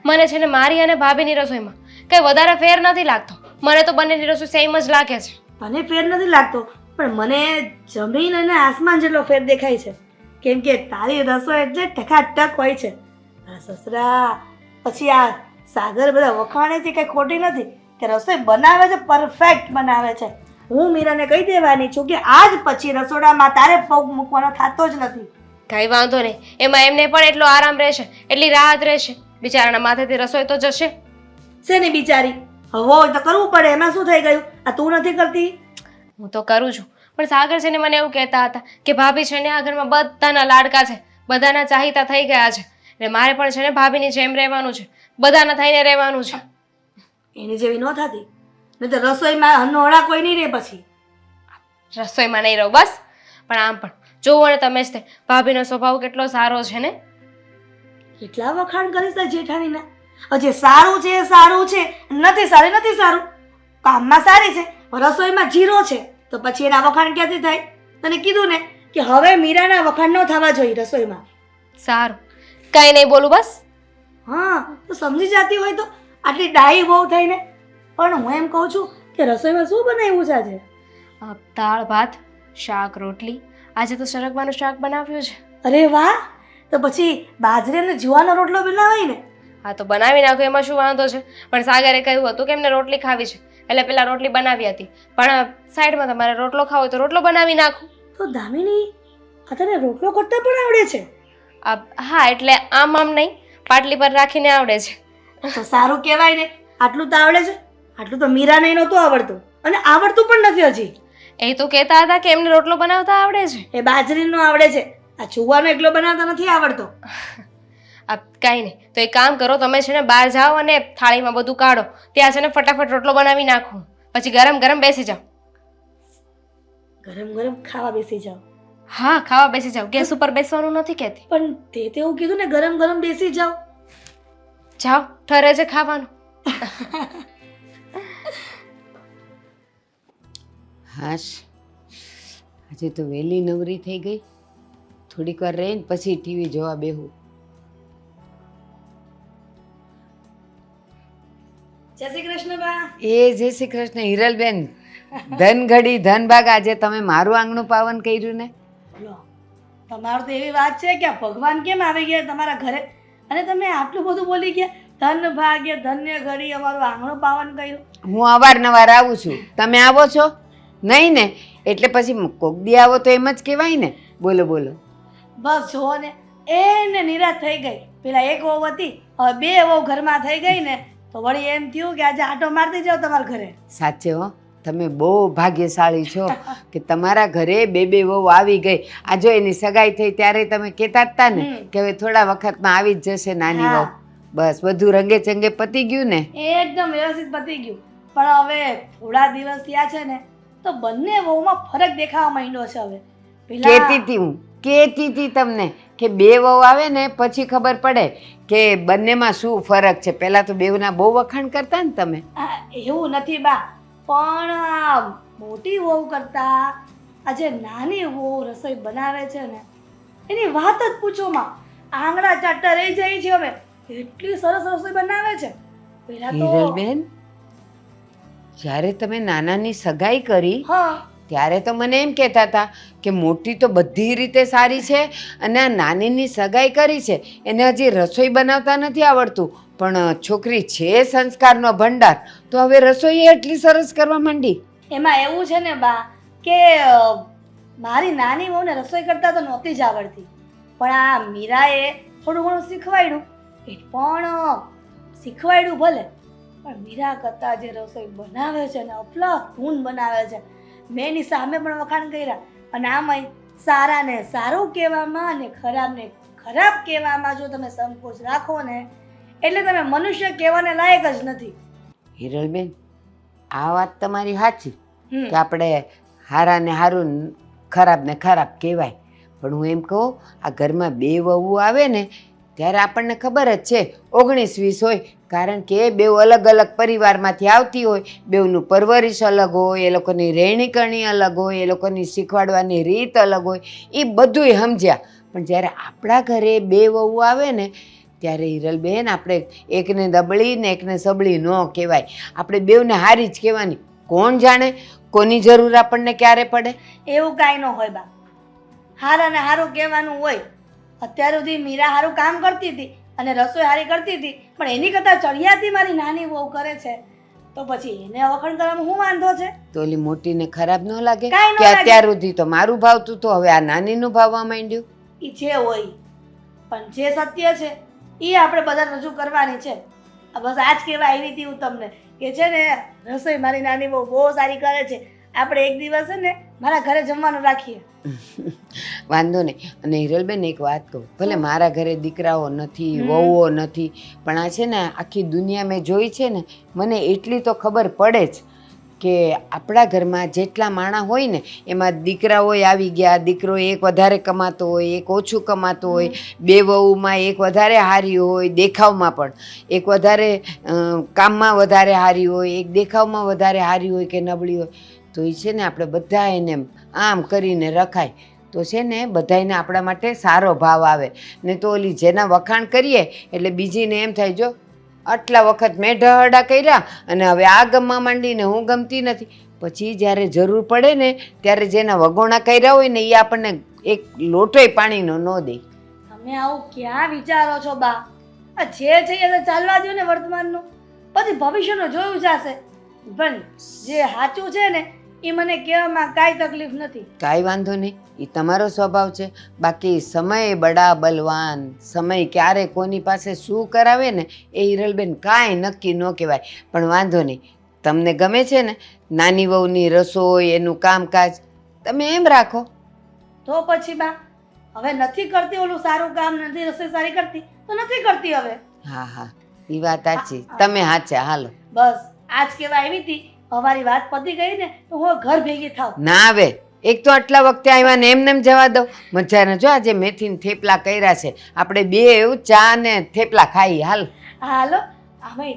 મને છે ને મારી અને ભાભીની રસોઈમાં કંઈ વધારે ફેર નથી લાગતો. મને તો બંનેની રસોઈ સેમ જ લાગે છે. તને ફેર નથી લાગતો, પણ મને જમીન અને આસમાન જેટલો ફેર દેખાય છે. કેમ કે તારી રસોઈ એટલે ટકાટક હોય છે. આ સસરા પછી આ સાગર બધા વખાણે છે કંઈ ખોટી નથી કે રસોઈ બનાવે છે, પરફેક્ટ બનાવે છે. હું મીરાને કહી દેવાની છું કે આજ પછી રસોડામાં તારે પગ મૂકવાનો થતો જ નથી. કંઈ વાંધો નહીં, એમાં એમને પણ એટલો આરામ રહેશે, એટલી રાહત રહેશે. બિચારાના માથેથી રસોઈ તો જશે. શેની બિચારી? હોય તો કરવું પડે, એમાં શું થઈ ગયું? આ તું નથી કરતી? હું તો કરું છું, પણ સાગર છે ને મને એવું કહેતા હતા કે ભાભી છે ને આ ઘરમાં બધાના લાડકા છે, બધાના ચાહીતા થઈ ગયા છે, એટલે મારે પણ છે ને ભાભીની જેમ રહેવાનું છે, બધાના થઈને રહેવાનું છે. એની જેવી ન થતી, નહીં તો રસોઈમાં હનોળા કોઈ નહીં રહે. પછી રસોઈમાં નહીં રહું બસ. પણ આમ પણ જોવો ને તમે જ તે ભાભીનો સ્વભાવ કેટલો સારો છે ને. કેટલા વખાણ કરીશ તારી જેઠાણીના? હજી સારું છે, સારું છે, નથી સારી, નથી સારું. કામમાં સારી છે, રસોઈમાં જીરો છે, તો પછી એના વખાણ ક્યાંથી થાય? તને કીધું ને કે હવે મીરાના વખાણ ન થવા જોઈએ રસોઈમાં. સારું, કાંઈ નહીં બોલું બસ. હા, તો સમજી જતી હોય તો આટલી ડાહી બહુ થઈને. પણ હું એમ કહું છું કે રસોઈમાં શું બનાવ્યું છે આજે? દાળ ભાત, શાક રોટલી. આજે તો સરગવાનું શાક બનાવ્યું છે. અરે વાહ! તો પછી બાજરી અને જુવારનો રોટલો બનાવાય ને? હા તો બનાવી નાખો, એમાં શું વાંધો છે. પણ સાગરે કહ્યું હતું કે એમને રોટલી ખાવી છે, એટલે પેલા રોટલી બનાવી હતી. પણ સાઈડમાં તમારે રોટલો ખાવો હોય તો રોટલો બનાવી નાખો. તો દામિની, આ તને રોટલો કરતા પણ આવડે છે? હા, એટલે આમ નહીં, પાટલી પર રાખીને આવડે છે. તો સારું કહેવાય ને. આટલું તો આવડે છે. આટલું તો મીરાને નહોતું આવડતું, અને આવડતું પણ નથી હજી. એ તો કહેતા હતા કે એમને રોટલો બનાવતા આવડે છે. એ બાજરીનો આવડે છે, આ જુવારનો એકલો બનાવતા નથી આવડતો. કાંઈ નહીં, તો એક કામ કરો, તમે છે ને બહાર જાઓ અને થાળીમાં બધું કાઢો, ત્યાં છે ને ફટાફટ રોટલો બનાવી નાખો, પછી ગરમ ગરમ બેસી જાઓ. ગરમ ગરમ ખાવા બેસી જાઓ? હા, ખાવા બેસી જાઓ, ગેસ ઉપર બેસવાનું નથી કહેતી. પણ તે એવું કીધું ને, ગરમ ગરમ બેસી જાઓ. જાઓ, ઠરે છે ખાવાનું. હાશ, આજે તો વહેલી નવરી થઈ ગઈ. થોડીક વાર રહીને પછી ટીવી જોવા બેહું. જય શ્રી કૃષ્ણ બા. એ જય શ્રી કૃષ્ણ હિરલબેન. ધન ઘડી ધન ભાગ, આજે તમે મારું આંગણું પાવન કર્યું ને. લો, તમારું તો એવી વાત છે કે આ ભગવાન કેમ આવી ગયા તમારા ઘરે, અને તમે આટલું બધું બોલી ગયા. ધન ભાગ્ય ધન્ય ઘડી અમારું આંગણું પાવન કર્યું. હું અવારનવાર આવું છું, તમે આવો છો નહીં ને, એટલે પછી કોક દી આવો તો એમ જ કહેવાય ને. બોલો બોલો. બસ જુઓ ને, એને નિરાશ થઈ ગઈ. પેલા એક વહુ હતી, હવે બે વહુ ઘરમાં થઈ ગઈ ને તો વળી એમ થયું કે આજે આટો મારતી જાઓ તમારા ઘરે. સાચે હો, તમે બહુ ભાગ્યશાળી છો કે તમારા ઘરે બે વહુ આવી ગઈ. આ જો એની સગાઈ થઈ ત્યારે તમે કહેતા જ હતા ને કે હવે થોડા વખતમાં આવી જ જશે નાની વહુ. બસ બધું રંગે ચંગે પતી ગયું ને? એકદમ વ્યવસ્થિત પતી ગયું. પણ હવે થોડા દિવસ થયા છે ને તો બંને વહુમાં ફરક દેખાવા માંડ્યો છે. હવે કહેતી હતી તમને કે બે વહુ આવે ને પછી ખબર પડે કે બંનેમાં શું ફરક છે. પહેલા તો બેવના બહુ વખાણ કરતા ને તમે. એવું નથી બા, પણ આ મોટી વહુ કરતા આજે નાની વહુ રસોઈ બનાવે છે ને એની વાત જ પૂછો માં. આંગળા ચાટતા રહી જાય છે. હવે એટલી સરસ રસોઈ બનાવે છે. પેલા તો હિરલબેન, જ્યારે તમે નાનાની સગાઈ કરી હા ત્યારે તો મને એમ કહેતા હતા કે મોટી તો બધી રીતે સારી છે અને આ નાનીની સગાઈ કરી છે એને હજી રસોઈ બનાવતા નથી આવડતું, પણ છોકરી છે સંસ્કારનો ભંડાર તો હવે રસોઈ એટલી સરસ કરવા માંડી. એમાં એવું છે ને બા કે મારી નાની વહુને રસોઈ કરતા તો નહોતી જ આવડતી, પણ આ મીરાએ થોડું ઘણું શીખવાડ્યું. એ પણ શીખવાડ્યું ભલે, પણ મીરા કરતા જે રસોઈ બનાવે છે ને અફલાતૂન બનાવે છે. મેં એની સામે પણ વખાણ કર્યા. અને આમાંય સારાને સારું કહેવામાં અને ખરાબને ખરાબ કહેવામાં જો તમે સંકોચ રાખો ને એટલે તમે મનુષ્ય કહેવાને લાયક જ નથી. હિરલબેન, આ વાત તમારી સાચી કે આપણે હારાને હારું, ખરાબને ખરાબ કહેવાય, પણ હું એમ કહું આ ઘરમાં બે વહુ આવે ને ત્યારે આપણને ખબર જ છે 19-20 હોય, કારણ કે બેઉ અલગ અલગ પરિવારમાંથી આવતી હોય, બેઉનું પરવરિશ અલગ હોય, એ લોકોની રહેણી કરણી અલગ હોય, એ લોકોની શીખવાડવાની રીત અલગ હોય, એ બધુંય સમજ્યા. પણ જ્યારે આપણા ઘરે બે વહુ આવે ને ત્યારે હિરલબેન આપણે એકને દબળી ને એકને સબળી ન કહેવાય. આપણે બેઉને હારી જ કહેવાની. કોણ જાણે કોની જરૂર આપણને ક્યારે પડે. એવું કાંઈ ન હોય બા, હારાને હારું કહેવાનું હોય. અત્યાર સુધી મીરા હારું કામ કરતી હતી અને રસોઈ હારી કરતી હતી, પણ એની કરતાં ચડિયાતી મારી નાની વહુ કરે છે તો પછી એને વખાણ કરવામાં શું વાંધો છે? તો ઓલી મોટીને ખરાબ ન લાગે કાંઈ ન કે લાગે. અત્યાર સુધી તો મારું ભાવતું તો હવે આ નાનીનું ભાવવા માંડ્યું? એ જે હોય પણ જે સત્ય છે એ આપણે બધા રજૂ કરવાની છે. બસ આજ કહેવા આવી હતી હું તમને કે છે ને રસોઈ મારી નાની બહુ સારી કરે છે. આપણે એક દિવસ છે ને મારા ઘરે જમવાનું રાખીએ. વાંધો નહીં. અને હિરલબેન એક વાત કહું, ભલે મારા ઘરે દીકરાઓ નથી, વહુઓ નથી, પણ આ છે ને આખી દુનિયા મેં જોઈ છે ને, મને એટલી તો ખબર પડે જ કે આપણા ઘરમાં જેટલા માણસ હોય ને એમાં દીકરાઓય આવી ગયા. દીકરો એક વધારે કમાતો હોય, એક ઓછું કમાતો હોય, બે વહુમાં એક વધારે હારી હોય દેખાવમાં, પણ એક વધારે કામમાં વધારે હારી હોય, એક દેખાવમાં વધારે હારી હોય કે નબળી હોય, તો એ છે ને આપણે બધા એને આમ કરીને રખાય તો છે ને બધાને આપણા માટે સારો ભાવ આવે. ને તો ઓલી જેના વખાણ કરીએ એટલે બીજીને એમ થાય જો આટલા વખત મેં ઢહડા કર્યા અને હવે આ ગમવા માંડીને હું ગમતી નથી. પછી જ્યારે જરૂર પડે ને ત્યારે જેના વગોણા કર્યા હોય ને એ આપણને એક લોટોય પાણીનો ન દે. તમે આવું ક્યાં વિચારો છો બા? આ જે છે એ તો ચાલવા દો ને વર્તમાનનું, પછી ભવિષ્યનું જોયું જશે. પણ જે સાચું છે ને એ મને કહેવામાં કાંઈ તકલીફ નથી. કાંઈ વાંધો નહીં, એ તમારો સ્વભાવ છે. બાકી સમય બડા બલવાન, સમય ક્યારે કોની પાસે શું કરાવે ને એ હિરલબેન કાંઈ નક્કી ન કહેવાય. પણ વાંધો નહીં, તમને ગમે છે ને નાની વહુની રસોઈ, એનું કામકાજ, તમે એમ રાખો. તો પછી બા હવે નથી કરતી ઓલું સારું કામ, નથી રસોઈ સારી કરતી તો નથી કરતી હવે. હા હા, એ વાત સાચી, તમે સાચા. હાલો બસ આજ કેવા આવી હતી, અમારી વાત પતી ગઈ ને તો હું ઘર ભેગી થાવ. ના આવે, એક તો આટલા વખતે આવ્યા ને એમને એમ જવા દો. મજાને જો આજે મેથીને થેપલા કર્યા છે, આપણે બે એવું ચા ને થેપલા ખાઈ. હાલ હાલો. આમે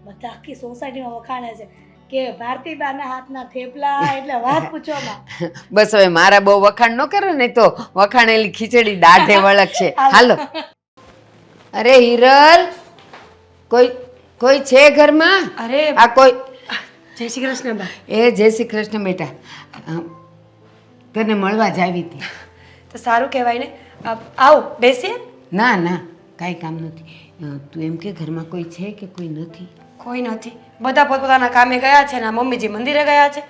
બધા આખી સોસાયટીમાં વખાણે છે કે ભારતીબાના હાથના થેપલા એટલે વાત પૂછવામાં. બસ હવે મારા બહુ વખાણ ન કરો ને તો વખાણેલી ખીચડી દાઢે વળગશે. હાલો. અરે હિરલ, કોઈ કોઈ છે ઘરમાં? અરે આ કોઈ? જય શ્રી કૃષ્ણ બા. એ જય શ્રી કૃષ્ણ બેટા, તને મળવા જ આવી હતી. તો સારું કહેવાય ને. આવો બેસીએ. ના ના, કાંઈ કામ નથી. તું એમ કે ઘરમાં કોઈ છે કે કોઈ નથી? કોઈ નથી, બધા પોતપોતાના કામે ગયા છે ને આ મમ્મીજી મંદિરે ગયા છે.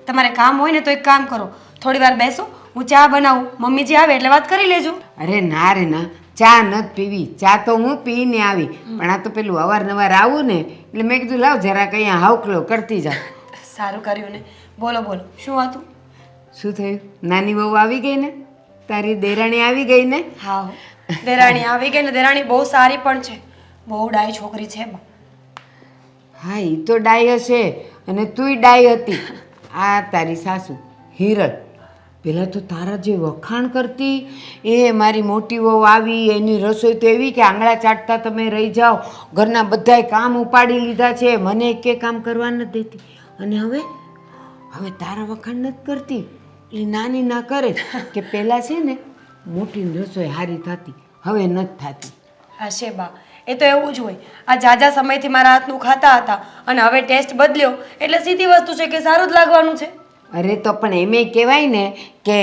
તમારે કામ હોય ને તો એક કામ કરો, થોડી વાર બેસો, હું ચા બનાવું, મમ્મીજી આવે એટલે વાત કરી લેજો. અરે ના રે ના, ચા નથી પીવી. ચા તો હું પીને આવી, પણ આ તો પેલું અવારનવાર આવું ને એટલે મેં કીધું લાવ જરાક અહીંયા હાવકલો કરતી જાવ. સારું કર્યું ને. બોલો બોલો, શું હતું? શું થયું? નાની વહુ આવી ગઈ ને? તારી દેરાણી આવી ગઈ ને? હા, દેરાણી આવી ગઈ ને દેરાણી બહુ સારી પણ છે, બહુ ડાઈ છોકરી છે બા. હા, એ તો ડાય હશે અને તુંય ડાય હતી. આ તારી સાસુ હિરલ પહેલાં તો તારા જે વખાણ કરતી, એ મારી મોટી વહુ આવી, એની રસોઈ તો એવી કે આંગળા ચાટતા તમે રહી જાઓ, ઘરના બધાય કામ ઉપાડી લીધા છે, મને એકે કામ કરવા નથી દેતી. અને હવે હવે તારા વખાણ નથી કરતી, એ નાની ના કરે કે પહેલાં છે ને મોટીની રસોઈ સારી થતી, હવે નથી થતી. હશે બા, એ તો એવું જ હોય. આ જાજા સમયથી મારા હાથનું ખાતા હતા અને હવે ટેસ્ટ બદલ્યો એટલે સીધી વસ્તુ છે કે સારું જ લાગવાનું છે. અરે તો પણ એમે કહેવાય ને કે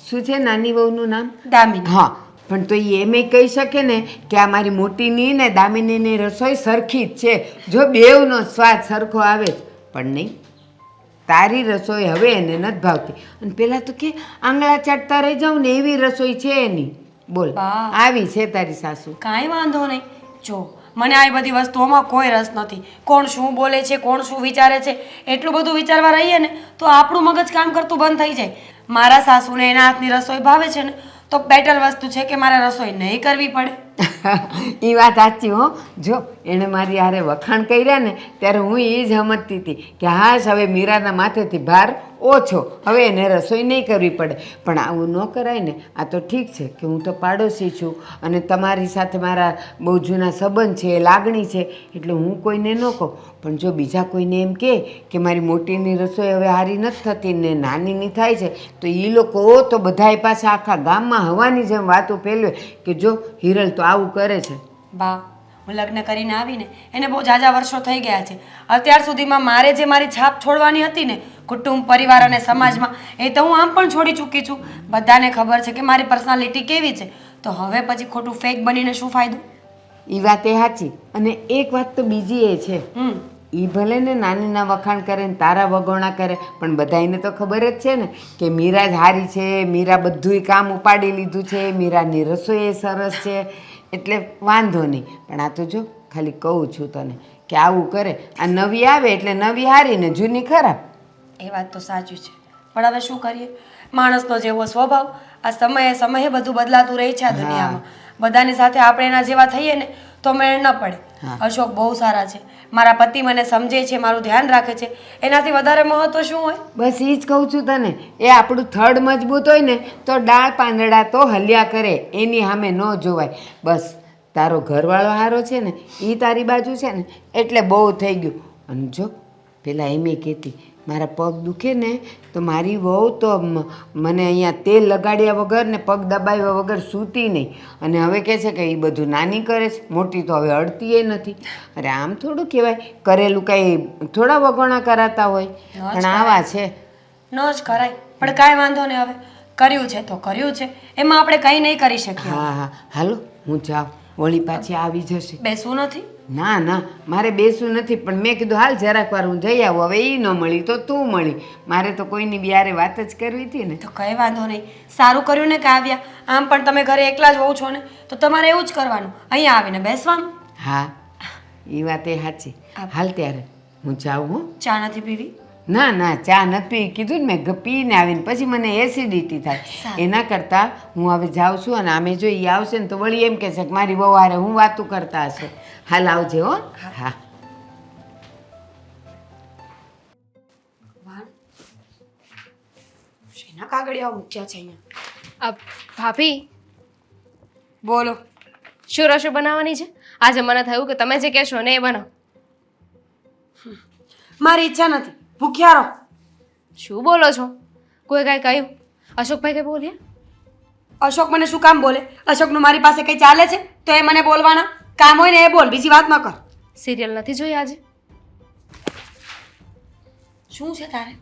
શું છે નાની વહુનું નામ? દામિની. હા, પણ તો એ એમે કહી શકે ને કે આ મારી મોટીની ને દામિનીની રસોઈ સરખી જ છે, જો બેવનો સ્વાદ સરખો આવે જ. પણ નહીં, તારી રસોઈ હવે એને નથી ભાવતી. અને પહેલાં તો કે આંગળા ચાટતા રહી જાઉં ને એવી રસોઈ છે એની. બોલ, બા. આવી છે તારી સાસુ. કાંઈ વાંધો નહીં. જો મને આ બધી વસ્તુઓમાં કોઈ રસ નથી. કોણ શું બોલે છે, કોણ શું વિચારે છે, એટલું બધું વિચારવા રહીએ ને તો આપણું મગજ કામ કરતું બંધ થઈ જાય. મારા સાસુને એના હાથની રસોઈ ભાવે છે ને તો બેટર વસ્તુ છે કે મારે રસોઈ નહીં કરવી પડે. એ વાત સાચી હો. જો એણે મારી હારે વખાણ કર્યા ને ત્યારે હું એ જ સમજતી હતી કે હાશ હવે મીરાના માથેથી ભાર ઓછો, હવે એને રસોઈ નહીં કરવી પડે. પણ આવું ન કરાય ને. આ તો ઠીક છે કે હું તો પાડોશી છું અને તમારી સાથે મારા બહુ જૂના સંબંધ છે, લાગણી છે, એટલે હું કોઈને ન કહું. પણ જો બીજા કોઈને એમ કે મારી મોટીની રસોઈ હવે સારી નથી થતી ને નાનીની થાય છે, તો એ લોકો તો બધાય પાસે આખા ગામમાં હવાની જેમ વાતો ફેલવે કે જો હિરલ તો આવું કરે છે. બા, હું લગ્ન કરીને આવીને એને બહુ ઝાઝા વર્ષો થઈ ગયા છે. અત્યાર સુધીમાં મારે જે મારી છાપ છોડવાની હતી ને કુટુંબ, પરિવાર અને સમાજમાં, એ તો હું આમ પણ છોડી ચૂકી છું. બધાને ખબર છે કે મારી પર્સનાલિટી કેવી છે, તો હવે પછી ખોટું ફેક બનીને શું ફાયદો? એ વાત એ સાચી. અને એક વાત તો બીજી એ છે, એ ભલે ને નાનીના વખાણ કરે ને તારા વગોણા કરે, પણ બધાને તો ખબર જ છે ને કે મીરા જ હારી છે, મીરા બધુંય કામ ઉપાડી લીધું છે, મીરાની રસોઈ એ સરસ છે, એટલે વાંધો નહીં. પણ આ તો જો ખાલી કહું છું તને કે આવું કરે. આ નવી આવે એટલે નવી હારી ને જૂની ખરાબ. એ વાત તો સાચી છે, પણ હવે શું કરીએ? માણસનો જેવો સ્વભાવ, આ સમયે સમયે બધું બદલાતું રહે છે આ દુનિયામાં. બધાની સાથે આપણે એના જેવા થઈએ ને તો મેળ ન પડે. અશોક બહુ સારા છે, મારા પતિ મને સમજે છે, મારું ધ્યાન રાખે છે, એનાથી વધારે મહત્વ શું હોય? બસ એ જ કહું છું તને. એ આપણું થડ મજબૂત હોય ને તો ડાળ પાંદડા તો હલ્યા કરે, એની સામે ન જોવાય. બસ તારો ઘરવાળો સારો છે ને, એ તારી બાજુ છે ને એટલે બહુ થઈ ગયું. અને જો પેલા એમ કહેતી મારા પગ દુખે ને તો મારી વહુ તો મને અહીંયા તેલ લગાડ્યા વગર ને પગ દબાવ્યા વગર સૂતી નહીં. અને હવે કહે છે કે એ બધું નાની કરે છે, મોટી તો હવે અડતી એ નથી. અરે આમ થોડું કહેવાય, કરેલું કાંઈ થોડા વગોણા કરાતા હોય, પણ આવા છે. ન જ કરાય, પણ કાંઈ વાંધો નહીં. હવે કર્યું છે તો કર્યું છે, એમાં આપણે કંઈ નહીં કરી શકીએ. હા હા, હાલો હું જાઉં, વળી પાછી આવી જશે. બેસવું નથી? ના ના, મારે બેસવું નથી, પણ મેં કીધું હાલ જરાક વાર હું જઈ આવું. હવે એ ન મળી તો તું મળી, મારે તો કોઈની બિયારે વાત જ કરવી હતી ને. તો કંઈ વાંધો નહીં, સારું કર્યું ને કે આવ્યા. આમ પણ તમે ઘરે એકલા જ હોવ છો ને, તો તમારે એવું જ કરવાનું, અહીંયા આવીને બેસવાનું. હા, એ વાત એ સાચી. હાલ ત્યારે હું જાઉં હો. ચા નથી પીવી? ના ના, ચા નથી કીધું ને મેં, પીને આવીને પછી મને એસિડિટી થાય. એના કરતાં હું હવે જાઉં છું. અને આમે જો એ આવશે ને તો વળી એમ કહેશે કે મારી વહુ હારે હું વાતું કરતા હશે. હાલ આવજે હો. હા. શેના કાગળિયાઓ મૂક્યા છે અહીંયા? ભાભી, બોલો. શું રસોઈ બનાવવાની છે? આજે મને થયું કે તમે જે કહેશો ને એ બનાવો. મારી ઈચ્છા નથી, ભૂખ્યા રહો. શું બોલો છો? કોઈ કાંઈ કહ્યું? અશોકભાઈ કંઈ બોલ્યા? અશોક મને શું કામ બોલે? અશોકનું મારી પાસે કંઈ ચાલે છે તો એ મને બોલવાના? કામ હોય ને એ બોલ, બીજી વાત ન કર. સિરિયલ નથી જોઈ આજે? શું છે તારે?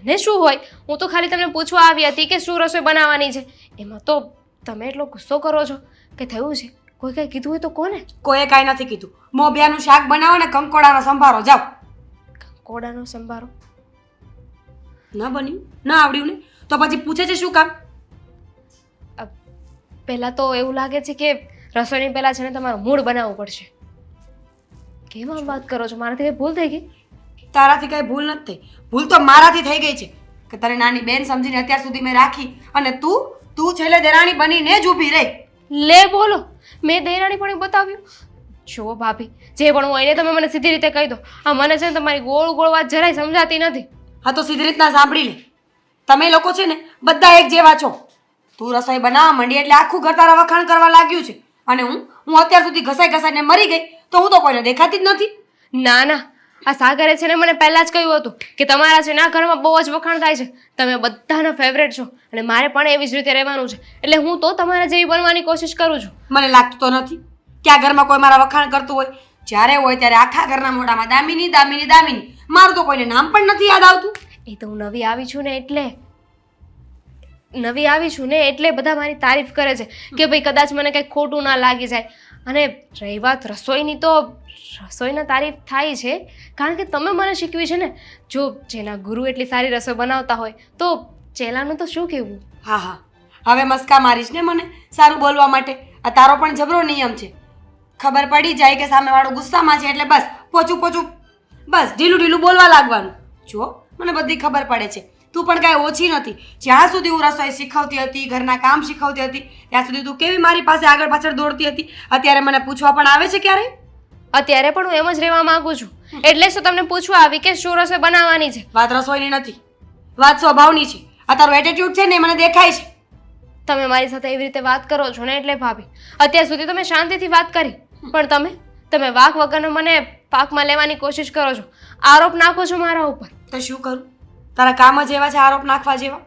ને શું હોય, હું તો ખાલી તમને પૂછવા આવી હતી કે શું રસોઈ બનાવવાની છે. એમાં તો તમે એટલો ગુસ્સો કરો છો કે થયું છે. કોઈ કાંઈ કીધું હોય તો કોને? કોઈએ કાંઈ નથી કીધું. મોબિયાનું શાક બનાવો ને કંકોડાનો સંભારો, જાઓ. કોડાનો સંભારો ન બન્યું? ન આવડ્યું ને તો પછી પૂછે છે શું કામ? પહેલાં તો એવું લાગે છે કે રસોઈની પહેલાં છે ને તમારું મૂડ બનાવવું પડશે. કેમ આમ વાત કરો છો? મારાથી કંઈ ભૂલ થઈ ગઈ? તારાથી કઈ ભૂલ નથી થઈ. ભૂલ તો મારાથી થઈ ગઈ છે કે તારી નાની બેન સમજીને અત્યાર સુધી મેં રાખી અને તું છેલ્લે દેરાણી બનીને જ ઊભી રહી. લે બોલો, મેં દેરાણી પણ બતાવ્યું. જુઓ ભાભી, જે પણ હોય એને તમે મને સીધી રીતે કહી દો. આ મને છે ને તમારી ગોળ ગોળ વાત જરાય સમજાતી નથી. હા તો સીધી રીતના સાંભળી લે. તમે લોકો છે ને બધા એક જેવા છો. તું રસોઈ બનાવવા માંડી એટલે આખું ઘર તારા વખાણ કરવા લાગ્યું છે અને હું અત્યાર સુધી ઘસાઈને મરી ગઈ તો હું તો કોઈને દેખાતી જ નથી. ના ના, આ સાગરે છે ને મને પહેલાં જ કહ્યું હતું કે તમારા છે ને આ ઘરમાં બહુ જ વખાણ થાય છે, તમે બધાના ફેવરેટ છો અને મારે પણ એવી જ રીતે રહેવાનું છે. એટલે હું તો તમારા જેવી બનવાની કોશિશ કરું છું. મને લાગતું તો નથી કે આ ઘરમાં કોઈ મારા વખાણ કરતું હોય. જ્યારે હોય ત્યારે આખા ઘરના મોઢામાં દામિની દામિની દામિની. મારું તો કોઈને નામ પણ નથી યાદ આવતું. એ તો હું નવી આવી છું ને એટલે બધા મારી તારીફ કરે છે કે ભાઈ કદાચ મને કંઈ ખોટું ના લાગી જાય. અને રહી વાત રસોઈની, તો રસોઈના તારીફ થાય છે કારણ કે તમે મને શીખવી છે ને. જો જેના ગુરુ એટલી સારી રસોઈ બનાવતા હોય તો ચેલાનું તો શું કહેવું. હા હા, હવે મસ્કા મારીશ ને મને સારું બોલવા માટે. આ તારો પણ જબરો નિયમ છે. ખબર પડી જાય કે સામેવાળો ગુસ્સામાં છે એટલે બસ પોચું બસ ઢીલું બોલવા લાગવાનું. જો મને બધી ખબર પડે છે. તું પણ કાંઈ ઓછી નથી. જ્યાં સુધી હું રસોઈ શીખવતી હતી, ઘરના કામ શીખવતી હતી, ત્યાં સુધી તું કેવી મારી પાસે આગળ પાછળ દોડતી હતી. અત્યારે મને પૂછવા પણ આવે છે ક્યારે? અત્યારે પણ હું એમ જ રહેવા માંગુ છું. એટલે શું તમને પૂછવા આવી કે શું રસોઈ બનાવવાની છે? વાત રસોઈની નથી, વાત સ્વભાવની છે. આ તારો એટીટ્યુડ છે ને એ મને દેખાય છે. તમે મારી સાથે એવી રીતે વાત કરો છો ને એટલે ભાભી, અત્યાર સુધી તમે શાંતિથી વાત કરી પણ તમે વાક વગરનો મને પાકમાં લેવાની કોશિશ કરો છો, આરોપ નાખો છો મારા ઉપર. તો શું કરું? તારા કામ જ એવા છે આરોપ નાખવા જેવા.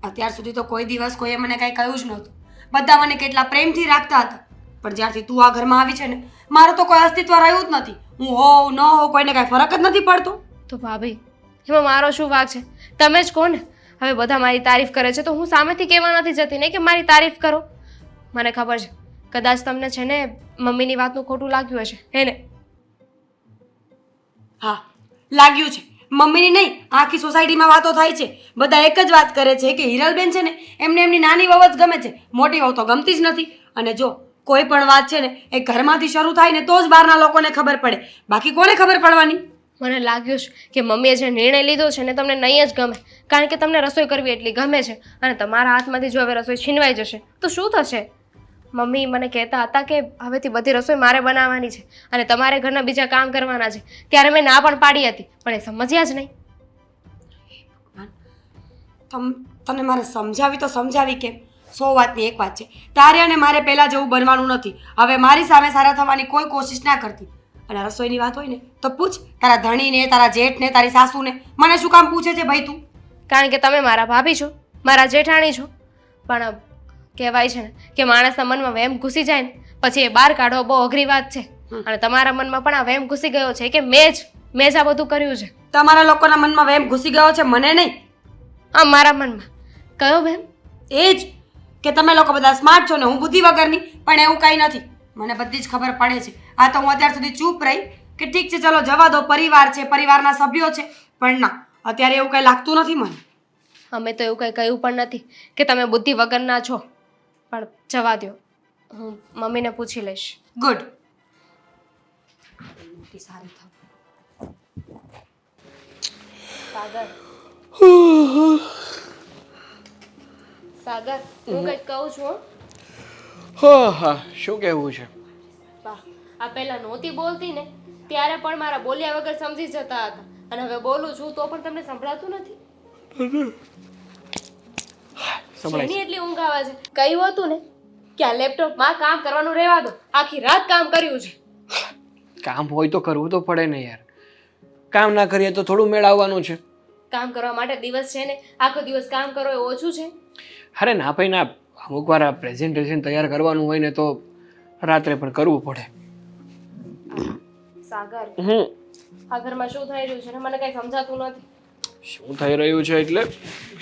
અત્યાર સુધી તો કોઈ દિવસ કોઈએ મને કાંઈ કહ્યું જ નહોતું. બધા મને કેટલા પ્રેમથી રાખતા હતા. પણ જ્યારથી તું આ ઘરમાં આવી છે ને મારું તો કોઈ અસ્તિત્વ રહ્યું જ નથી. હું હોઉં ન હોઉં કોઈને કાંઈ ફરક જ નથી પડતો. તો ભાભી, એમાં મારો શું વાંક છે? તમે જ કહો ને. હવે બધા મારી તારીફ કરે છે તો હું સામેથી કહેવા નથી જતી ને કે મારી તારીફ કરો. મને ખબર છે કદાચ તમને છે ને મમ્મીની વાતનું ખોટું લાગ્યું હશે હે ને? હા લાગ્યું છે. મમ્મીની નહીં, આખી સોસાયટીમાં વાતો થાય છે. બધા એક જ વાત કરે છે કે હિરલબેન છે ને એમને એમની નાની વહુ જ ગમે છે, મોટી વહુ તો ગમતી જ નથી. અને જો કોઈ પણ વાત છે ને એ ઘરમાંથી શરૂ થાય ને તો જ બહારના લોકોને ખબર પડે, બાકી કોને ખબર પડવાની? મને લાગ્યું છે કે મમ્મીએ જે નિર્ણય લીધો છે ને તમને નહીં જ ગમે કારણ કે તમને રસોઈ કરવી એટલી ગમે છે અને તમારા હાથમાંથી જો હવે રસોઈ છીનવાઈ જશે તો શું થશે? મમ્મી મને કહેતા હતા કે હવેથી બધી રસોઈ મારે બનાવવાની છે અને તમારે ઘરના બીજા કામ કરવાના છે. ત્યારે મેં ના પણ પાડી હતી પણ એ સમજ્યા જ નહીં. તને મારે સમજાવી તો સમજાવી કેમ? 100 વાતની એક વાત છે, તારે અને મારે પહેલાં જેવું બનવાનું નથી. હવે મારી સામે સારા થવાની કોઈ કોશિશ ના કરતી. અને રસોઈની વાત હોય ને તો પૂછ તારા ધણીને, તારા જેઠને, તારી સાસુને. મને શું કામ પૂછે છે ભાઈ તું? કારણ કે તમે મારા ભાભી છો, મારા જેઠાણી છો. પણ કહેવાય છે ને કે માણસના મનમાં વહેમ ઘૂસી જાય ને પછી એ બહાર કાઢવો બહુ અઘરી વાત છે. અને તમારા મનમાં પણ આ વહેમ ઘૂસી ગયો છે કે મેં જ આ બધું કર્યું છે. તમારા લોકોના મનમાં વહેમ ઘૂસી ગયો છે, મને નહીં. આ મારા મનમાં કયો વહેમ? એ જ કે તમે લોકો બધા સ્માર્ટ છો ને હું બુદ્ધિ વગરની. પણ એવું કંઈ નથી, મને બધી જ ખબર પડે છે. આ તો હું અત્યાર સુધી ચૂપ રહી કે ઠીક છે ચલો જવા દો, પરિવાર છે, પરિવારના સભ્યો છે. પણ ના, અત્યારે એવું કંઈ લાગતું નથી મને. અમે તો એવું કંઈ કહ્યું પણ નથી કે તમે બુદ્ધિ વગરના છો. પણ જવા દો, હું મમ્મીને પૂછી લઈશ. ગુડ. સાગર, હું કંઈક કહું છું હો. હા, શું કહેવું છે? વાહ, આ પહેલા નહોતી બોલતી ને ત્યારે પણ મારા બોલ્યા વગર સમજી જતા હતા અને હવે બોલું છું તો પણ તમને સંભળાતું નથી. શેની એટલી ઊંઘ આવે છે? કહ્યું હતું ને કે આ લેપટોપમાં કામ કરવાનું રહેવા દો. આખી રાત કામ કર્યું છે. કામ હોય તો કરવું તો પડે ને યાર. કામ ના કરીએ તો થોડું મેળ આવવાનું છે. કામ કરવા માટે દિવસ છે ને આખો દિવસ કામ કરો એ ઓછું છે? અરે ના ભાઈ ના, અમુક વાર આ પ્રેઝન્ટેશન તૈયાર કરવાનું હોય ને તો રાત્રે પણ કરવું પડે. સાગર, આ ઘરમાં શું થઈ રહ્યું છે ને મને કઈ સમજાતું નથી. શું થઈ રહ્યું છે એટલે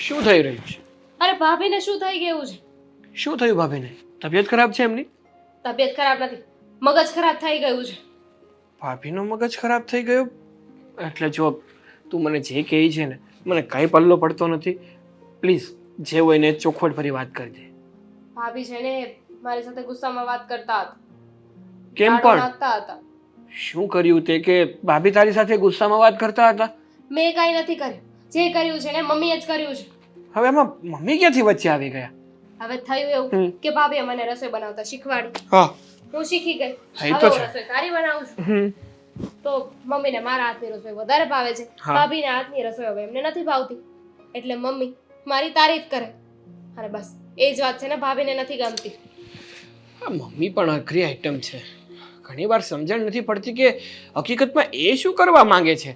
શું થઈ રહ્યું છે? અરે ભાભીને શું થઈ ગયું છે? શું થયું ભાભીને? તબિયત ખરાબ છે એમની? તબિયત ખરાબ નથી, મગજ ખરાબ થઈ ગયું છે. ભાભીનો મગજ ખરાબ થઈ ગયો? એટલે જો તું મને જે કહે છે ને મને કાંઈ પલ્લો પડતો નથી. પ્લીઝ જે હોય ને ચોખવટ ભરી વાત કરજે. ભાભી છે ને મારી સાથે ગુસ્સામાં વાત કરતા હતા, કેમ ગાળો પણ નાખતા હતા. શું કર્યું તે કે ભાભી તારી સાથે ગુસ્સામાં વાત કરતા હતા? મેં કાંઈ નથી કર્યું, જે કર્યું છે ને મમ્મીએ જ કર્યું છે. હવે એમાં મમ્મી ક્યાંથી વચ્ચે આવી ગયા? હવે થયું એવું કે ભાભીએ મને રસોઈ બનાવતા શીખવાડી, હા હું શીખી ગઈ. હા, એ હવે તો હું છે. રસોઈ સારી બનાવું છું. તો મમ્મીને મારા હાથની રસોઈ વધારે ભાવે છે, હા. ભાભીને હાથની રસોઈ હવે એમને નથી ભાવતી, એટલે મમ્મી મારી તારીફ કરે. અને બસ એ જ વાત છે ને ભાભીને નથી ગમતી. આ મમ્મી પણ અઘરી આઈટમ છે. ઘણી વાર સમજણ નથી પડતી કે હકીકતમાં એ શું કરવા માંગે છે.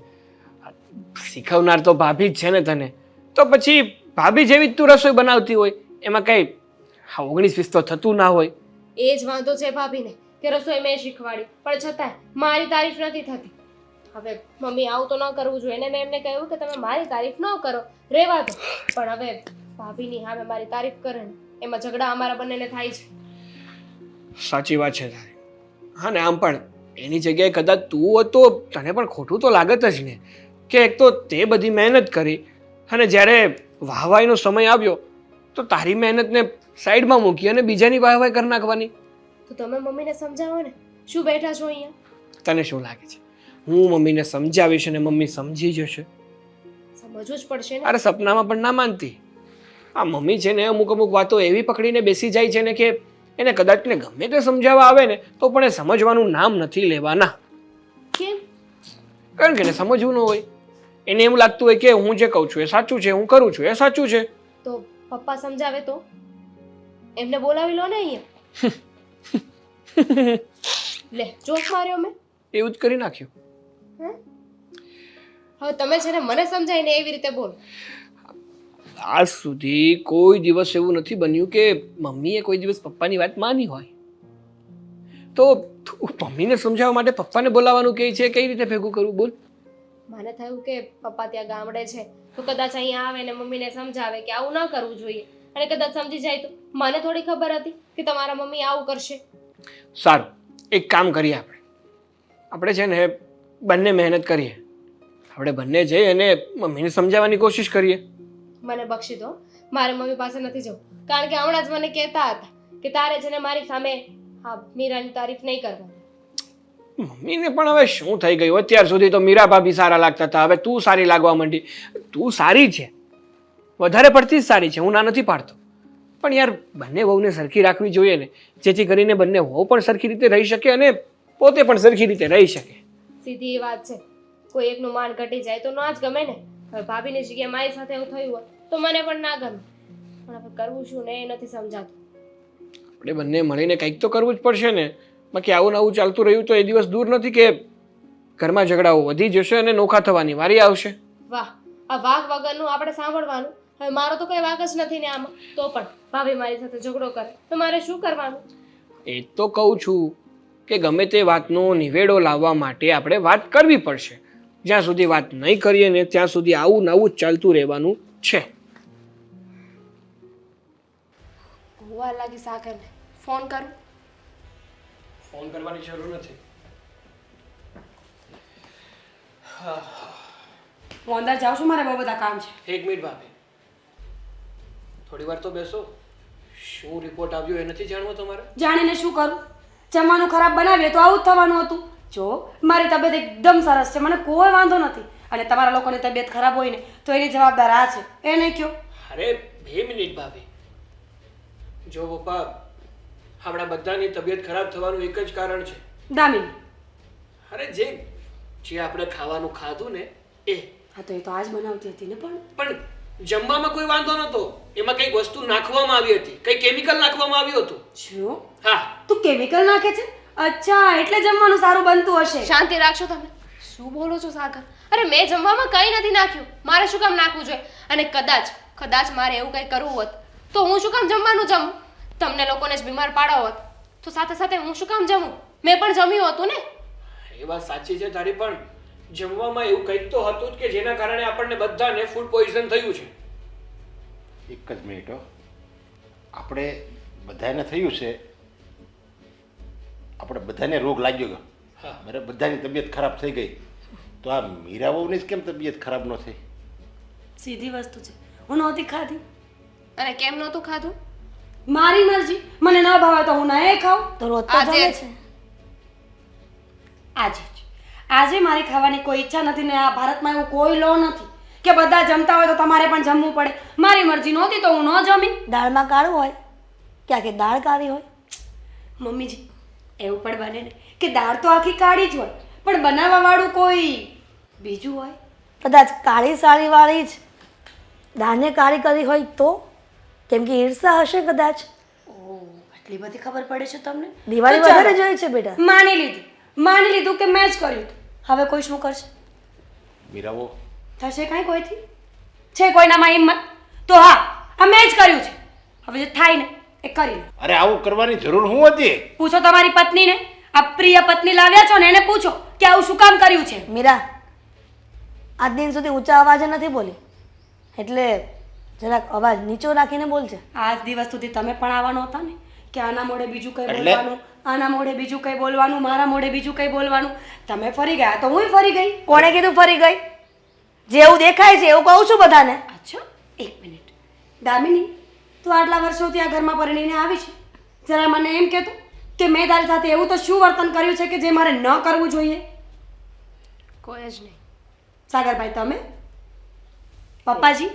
શીખવનાર તો ભાભી જ છે ને તને, તો પછી ભાભી જેવી જ તું રસોઈ બનાવતી હોય, એમાં કઈ 19-20 તો થતું ના હોય. એ જ વાંધો છે ભાભીને કે રસોઈ મેં શીખવાડી પણ છતાંય મારી તારીફ નથી થતી. હવે મમ્મી આવું તો ન કરવું જોઈએ ને, મેં એમને કહ્યું કે તમે મારી તારીફ ન કરો, રહેવા દો. પણ હવે ભાભીની સામે મારી તારીફ કરે ને એમાં ઝઘડા અમારા બંનેને થાય છે. સાચી વાત છે તારી. હા ને આમ પણ એની જગ્યાએ કદાચ તું હોત તો તને પણ ખોટું તો લાગત જ ને, કે એક તો તે બધી મહેનત કરી અને જ્યારે વાહવાઈનો સમય આવ્યો તો તારી મહેનતને સાઈડમાં મૂકી અને બીજાની વાહવાઈ કરી નાખવાની. તો તમે મમ્મીને સમજાવો ને, શું બેઠા છો અહીંયા? તને શું લાગે છે હું મમ્મીને સમજાવીશ અને મમ્મી સમજી જશે? સમજવું જ પડશે ને. અરે સપનામાં પણ ના માનતી. આ મમ્મી છે ને અમુક વાતો એવી પકડીને બેસી જાય છે ને કે એને કદાચ ને ગમે તે સમજાવવા આવે ને તો પણ એ સમજવાનું નામ નથી લેવાના. કેમ? કારણ કે એને સમજવું ન હોય. એને એવું લાગતું હોય કે હું જે કહું છું એ સાચું છે, હું કરું છું એ સાચું છે. તો પપ્પા સમજાવે તો એમને બોલાવી લો ને અહીંયા. લે જોશ માર્યો મેં. એવું જ કરી નાખ્યું. હવે તમે છે ને મને સમજાવીને એવી રીતે બોલો. આજ સુધી કોઈ દિવસ એવું નથી બન્યું કે મમ્મીએ કોઈ દિવસ પપ્પાની વાત માની હોય. તો તું મમ્મીને સમજાવવા માટે પપ્પાને બોલાવવાનું કહે છે, કઈ રીતે ભેગું કરવું બોલ? મને થયું કે પપ્પા ત્યાં ગામડે છે તો કદાચ અહીંયા આવે ને મમ્મીને સમજાવે કે આવું ન કરવું જોઈએ, અને કદાચ સમજી જાય તો. મને થોડી ખબર હતી કે તમારા મમ્મી આવું કરશે. સારું, એક કામ કરીએ આપણે છે ને બંને મહેનત કરીએ. આપણે બંને જઈ અને મમ્મીને સમજાવવાની કોશિશ કરીએ. મને બક્ષી દો, મારે મમ્મી પાસે નથી જવું, કારણ કે હમણાં જ મને કહેતા હતા કે તારે છે ને મારી સામે હા મીરાની તારીફ નહીં કરવાની. મમ્મીને પણ હવે શું થઈ ગયું? અત્યાર સુધી તો મીરા ભાભી સારા લાગતા હતા, હવે તું સારી લાગવા માંડી. તું સારી છે, વધારે પડતી જ સારી છે, હું ના નથી પાડતો, પણ યાર બંને વહુને સરખી રાખવી જોઈએ ને, જેથી કરીને બંને વહુ પણ સરખી રીતે રહી શકે અને પોતે પણ સરખી રીતે રહી શકે. સીધી એ વાત છે, કોઈ એકનું માન ઘટી જાય તો ના જ ગમે ને. હવે ભાભીની જગ્યાએ મારી સાથે એવું થયું હોય તો મને પણ ના ગમે, પણ હવે કરવું શું ને એ નથી સમજાતું. આપણે બંને મળીને કંઈક તો કરવું જ પડશે ને, બાકી આવું નવું ચાલતું રહ્યું તો એ દિવસ દૂર નથી કે ઘરમાં ઝઘડાઓ વધી જશે અને નોખા થવાની વારી આવશે. વાહ, આ વાઘ વગરનું આપણે સાંભળવાનું. હવે મારો તો કઈ વાઘ જ નથી ને આમાં, તો પણ ભાભી મારી સાથે ઝઘડો કરે તો મારે શું કરવાનું? એ તો કહું છું કે ગમે તે વાતનો નિવેડો લાવવા માટે આપણે વાત કરવી પડશે. જ્યાં સુધી વાત નહીં કરીએ ને ત્યાં સુધી આવું નવું જ ચાલતું રહેવાનું છે. ભૂવા લાગી સાગરને ફોન કરું. ફોન કરવાની જરૂર નથી. હું અંદર જાઉં છું, મારે બહુ બધા કામ છે. એક મિનિટ ભાભી, થોડી વાર તો બેસો. શું રિપોર્ટ આવ્યો એ નથી જાણવો તમારે? જાણીને શું કરું? જમવાનું ખરાબ બનાવીએ તો આવું જ થવાનું હતું. જો મારી તબિયત એકદમ સરસ છે, મને કોઈ વાંધો નથી, અને તમારા લોકોની તબિયત ખરાબ હોય ને તો એની જવાબદાર આ છે, એ નહીં કયો? અરે 2 મિનિટ ભાભી. જો પપ્પા, આપણા બધાની તબિયત ખરાબ થવાનું એક જ કારણ છે. દામિની. અરે જે આપણે ખાવાનું ખાધું ને એ. હા તો એ તો આજ બનાવતી હતી ને. પણ જમવામાં કોઈ વાંધો નતો, એમાં કઈક વસ્તુ નાખવામાં આવી હતી, કઈ કેમિકલ નાખવામાં આવ્યું હતું. શું? હા. તું કેમિકલ નાખે છે? અચ્છા, એટલે જમવાનું સારું બનતું હશે. શાંતિ રાખશો તમે? શું બોલો છો સાગર? અરે મેં જમવામાં કંઈ નથી નાખ્યું, મારે શું કામ નાખવું જોઈએ? અને કદાચ મારે એવું કંઈ કરવું હોત તો હું શું કામ જમવાનું જમું? તમને લોકોને જ બીમાર પાડો હોત તો સાથે સાથે હું શું કામ જમું? મેં પણ જમ્યું હતું ને. એ વાત સાચી છે તારી, પણ જમવામાં એવું કંઈક તો હતું જ કે જેના કારણે આપણને બધાને ફૂડ પોઈઝન થયું છે. એક જ મિનિટ હો, આપણે બધાને થયું છે, આપણે બધાને રોગ લાગ્યો ગયો. હા. મારે બધાની તબિયત ખરાબ થઈ ગઈ, તો આ મીરા વહુની જ કેમ તબિયત ખરાબ ન થઈ? સીધી વસ્તુ છે, હું નહોતી ખાધી. અને કેમ નહોતું ખાધું? મારી મરજી, મને ન ભાવે તો હું નહીં ખાઉં. તો રોજ તો આજે જમે જ. છે. આજે મારી ખાવાની કોઈ ઈચ્છા નથી ને આ ભારતમાં એવું કોઈ લો નથી કે બધા જમતા હોય તો તમારે પણ જમવું પડે. મારી મરજી નહોતી તો હું ન જમી. દાળમાં કાળું હોય ક્યાં કે દાળ કાળી હોય. મમ્મીજી એવું પણ બને ને કે દાળ તો આખી કાળી જ હોય પણ બનાવવા વાળું કોઈ બીજું હોય. કદાચ કાળી સાડીવાળી જ દાળને કાળી કરી હોય તો, કેમ કે ઈર્ષા હશે કદાચ. ઓહ, આટલી બધી ખબર પડે છે તમને? દિવાળી તો ચાલો. વધારે જોઈ છે બેટા. માની લીધું કે મેં જ કર્યું હતું. હવે કોઈ શું કરશે? મીરાઓ થશે કાંઈ કોઈથી? છે કોઈનામાં હિંમત? તો હા, આ મેં જ કર્યું છે. હવે જે થાય ને એ કરી લો. અરે આવું કરવાની જરૂર શું હતી? પૂછો તમારી પત્નીને. આ પ્રિય પત્ની લાવ્યા છો ને એને પૂછો કે આવું શું કામ કર્યું છે. મીરા આજ દિન સુધી ઊંચા અવાજે નથી બોલી, એટલે જરાક અવાજ નીચો રાખીને બોલજે. આજ દિવસ સુધી તમે પણ આવવાનો હતા ને કે આના મોઢે બીજું કંઈ એટલે? બોલવાનું, આના મોઢે બીજું કંઈ બોલવાનું, મારા મોઢે બીજું કંઈ બોલવાનું. તમે ફરી ગયા તો હું ફરી ગઈ. કોણે કીધું ફરી ગઈ? જેવું દેખાય છે એવું કહું છું બધાને. અચ્છા, એક મિનિટ. દામિની, તું આટલા વર્ષોથી આ ઘરમાં પરણીને આવી છે, જરા મને એમ કહેતો કે મેં તારી સાથે એવું તો શું વર્તન કર્યું છે કે જે મારે ન કરવું જોઈએ? કોઈ જ નહીં. સાગરભાઈ, તમે? પપ્પાજી?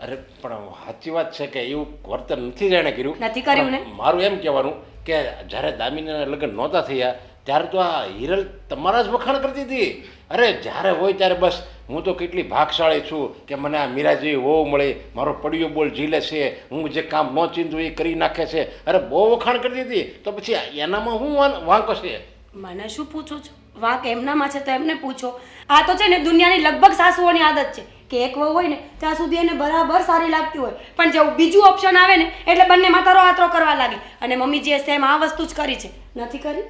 અરે પણ સાચી વાત છે કે એવું વર્તન નથી જાણે કર્યું. નથી કર્યું ને? પણ મારું એમ કહેવાનું કે જ્યારે દામિનીના લગ્ન નહોતા થયા ત્યારે તો આ હિરલ તમારા જ વખાણ કરતી હતી. અરે જ્યારે હોય ત્યારે બસ હું તો કેટલી ભાગશાળી છું કે મને આ મીરા જેવી વહુ મળી, મારો પડ્યો બોલ ઝીલે છે, હું જે કામ ન ચીંધું એ કરી નાખે છે. અરે બહુ વખાણ કરતી હતી. તો પછી એનામાં હું વાંક છે? મને શું પૂછો છો? વાંક એમનામાં છે તો એમને પૂછો. આ તો છે ને દુનિયાની લગભગ સાસુઓની આદત છે કે એક વહુ હોય ને ત્યાં સુધી એને બરાબર સારી લાગતી હોય, પણ જેવું બીજું ઓપ્શન આવે ને એટલે બંને માતારો આતરો કરવા લાગે. અને મમ્મીજીએ સેમ આ વસ્તુ જ કરી છે. નથી કરી?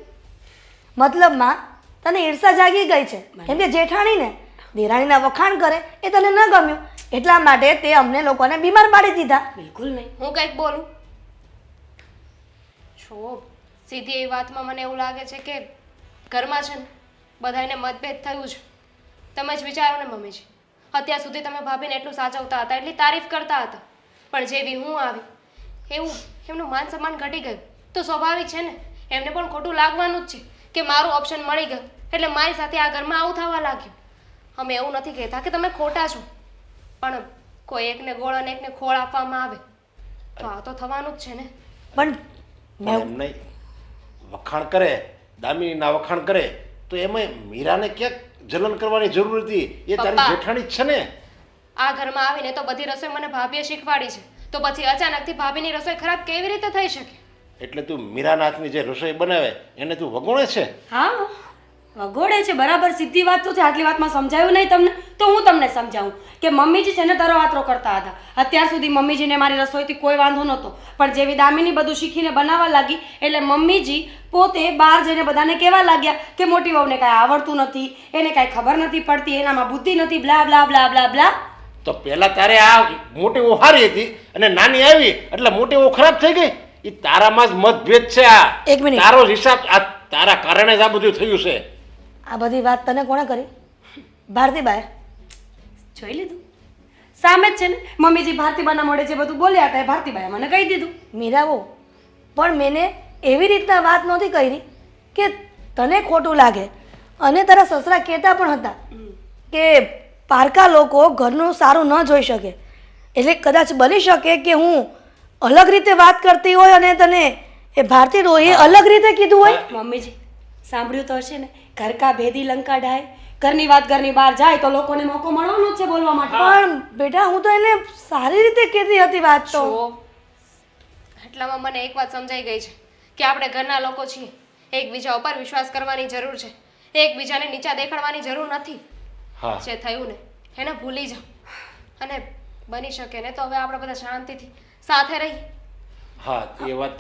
મતલબમાં તને ઈર્ષા જાગી ગઈ છે કેમ કે જેઠાણી ને દેરાણીના વખાણ કરે એ તને ન ગમ્યું, એટલા માટે તે અમને લોકોને બીમાર પાડી દીધા. બિલકુલ નહીં. હું કંઈક બોલું છો? સીધી એ વાતમાં મને એવું લાગે છે કે ઘરમાં છે ને બધાને મતભેદ થયું છે. તમે જ વિચારો ને મમ્મીજી, અત્યાર સુધી તમે ભાભીને એટલું સાચવતા હતા, એટલી તારીફ કરતા હતા, પણ જેવી હું આવી એવું એમનું માન સન્માન ઘટી ગયું. તો સ્વાભાવિક છે ને એમને પણ ખોટું લાગવાનું જ છે કે મારું ઓપ્શન મળી ગયું એટલે મારી સાથે આ ઘરમાં આવું થવા લાગ્યું. અમે એવું નથી કહેતા કે તમે ખોટા છો, પણ કોઈ એકને ગોળ અને એકને ખોળ આપવામાં આવે તો આ તો થવાનું જ છે ને. પણ પણ એમ નહીં, વખાણ કરે, દામિનીના વખાણ કરે તો એમાં મીરાને ક્યાંક જલન કરવાની જરૂર હતી? એ તારી પપ્પા. જેઠાણી જ છે ને. આ ઘરમાં આવીને તો બધી રસોઈ મને ભાભીએ શીખવાડી છે, તો પછી અચાનકથી ભાભીની રસોઈ ખરાબ કેવી રીતે થઈ શકે? એટલે તું મીરાના હાથની જે રસોઈ બનાવે એને તું વગોણે છે? હા, વગોડે છે બરાબર. સીધી વાત તો છે. આટલી વાતમાં સમજાયું નહીં તમને તો હું તમને સમજાવું કે મમ્મીજી છે ને તરો આતરો કરતા હતા. અત્યાર સુધી મમ્મીજીને મારી રસોઈથી કોઈ વાંધો નહોતો, પણ જેવી દામિની બધું શીખીને બનાવવા લાગી એટલે મમ્મીજી પોતે બહાર જઈને બધાને કહેવા લાગ્યા કે મોટી વહુને કાંઈ આવડતું નથી, એને કાંઈ ખબર નથી પડતી, એનામાં બુદ્ધિ નથી, બ્લા બ્લા બ્લા બ્લા બ્લા. તો પહેલા તારે આ મોટી વહુ સારી હતી અને નાની આવી એટલે મોટી વહુ ખરાબ થઈ ગઈ. એ તારામાં જ મતભેદ છે. આ એક મિનિટ. તારો હિસાબ આ તારા કારણે જ આ બધું થયું છે. આ બધી વાત તને કોણે કરી? ભારતીબાએ. જોઈ લીધું? સામે જ છે ને મમ્મીજી ભારતીબાના મોઢે જે બધું બોલ્યા હતા એ ભારતીબાએ મને કહી દીધું. મીરાવો, પણ મેને એવી રીતના વાત નહોતી કરી કે તને ખોટું લાગે. અને તારા સસરા કહેતા પણ હતા કે પારકા લોકો ઘરનું સારું ન જોઈ શકે, એટલે કદાચ બની શકે કે હું અલગ રીતે વાત કરતી હોય અને તને એ ભારતી રોહી અલગ રીતે કીધું હોય. મમ્મીજી સાંભળ્યું તો હશે ને, ઘર કા ભેદી લંકા ઢાય. ઘરની વાત ઘરની બહાર જાય તો લોકોને મોકો મળવાનો જ છે બોલવા માટે. પણ બેટા હું તો એને સારી રીતે કહેતી હતી વાત તો. એટલામાં મને એક વાત સમજાઈ ગઈ છે કે આપણે ઘરના લોકો છીએ, એકબીજા ઉપર વિશ્વાસ કરવાની જરૂર છે, એકબીજાને નીચા દેખાડવાની જરૂર નથી. હા, જે થયું ને એને ભૂલી જાઓ અને બની શકે ને તો હવે આપણે બધા શાંતિથી સાથે રહી. હા, એ વાત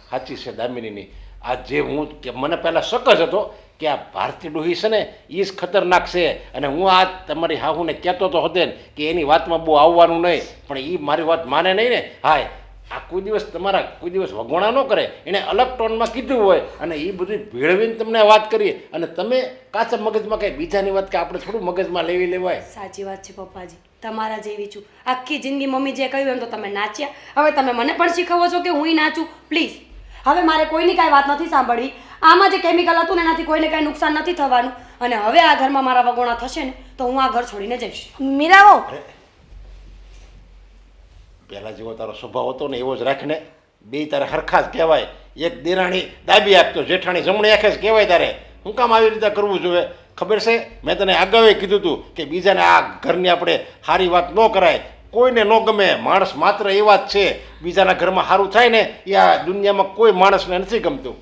સાચી છે દામિનીની. આ જે હું કે મને પહેલાં શક જ હતો કે આ ભારતી ડોહી છે ને એ જ ખતરનાક છે, અને હું આ તમારી હાહુને કહેતો તો હતો ને કે એની વાતમાં બહુ આવવાનું નહીં, પણ એ મારી વાત માને નહીં ને. હા, આ કોઈ દિવસ તમારા કોઈ દિવસ વગોણા ન કરે, એણે અલગ ટોનમાં કીધું હોય અને એ બધું ભેળવીને તમને વાત કરીએ અને તમે કાચા મગજમાં કંઈ બીજાની વાત કે આપણે થોડું મગજમાં લેવી લેવાય. સાચી વાત છે પપ્પાજી, તમારા જેવી છું. આખી જિંદગી મમ્મી જે કહ્યું એમ તો તમે નાચ્યા, હવે તમે મને પણ શીખવો છો કે હું નાચું? પ્લીઝ, હવે મારે કોઈની કાંઈ વાત નથી સાંભળવી. આમાં જે કેમિકલ હતું ને એનાથી કોઈને કાંઈ નુકસાન નથી થવાનું, અને હવે આ ઘરમાં મારા વગોણા થશે ને તો હું આ ઘર છોડીને જઈશ. મીરાઓ, પહેલાં જેવો તારો સ્વભાવ હતો ને એવો જ રાખને. બે તારે હરખા જ કહેવાય. એક દેરાણી દાબી આપતો, જેઠાણી જમણી આંખે જ કહેવાય. તારે શું કામ આવી રીતે કરવું જોઈએ? ખબર છે, મેં તને અગાઉ કીધું હતું કે બીજાને આ ઘરની આપણે સારી વાત ન કરાય, કોઈને ન ગમે. માણસ માત્ર એ વાત છે, બીજાના ઘરમાં સારું થાય ને એ આ દુનિયામાં કોઈ માણસને નથી ગમતું.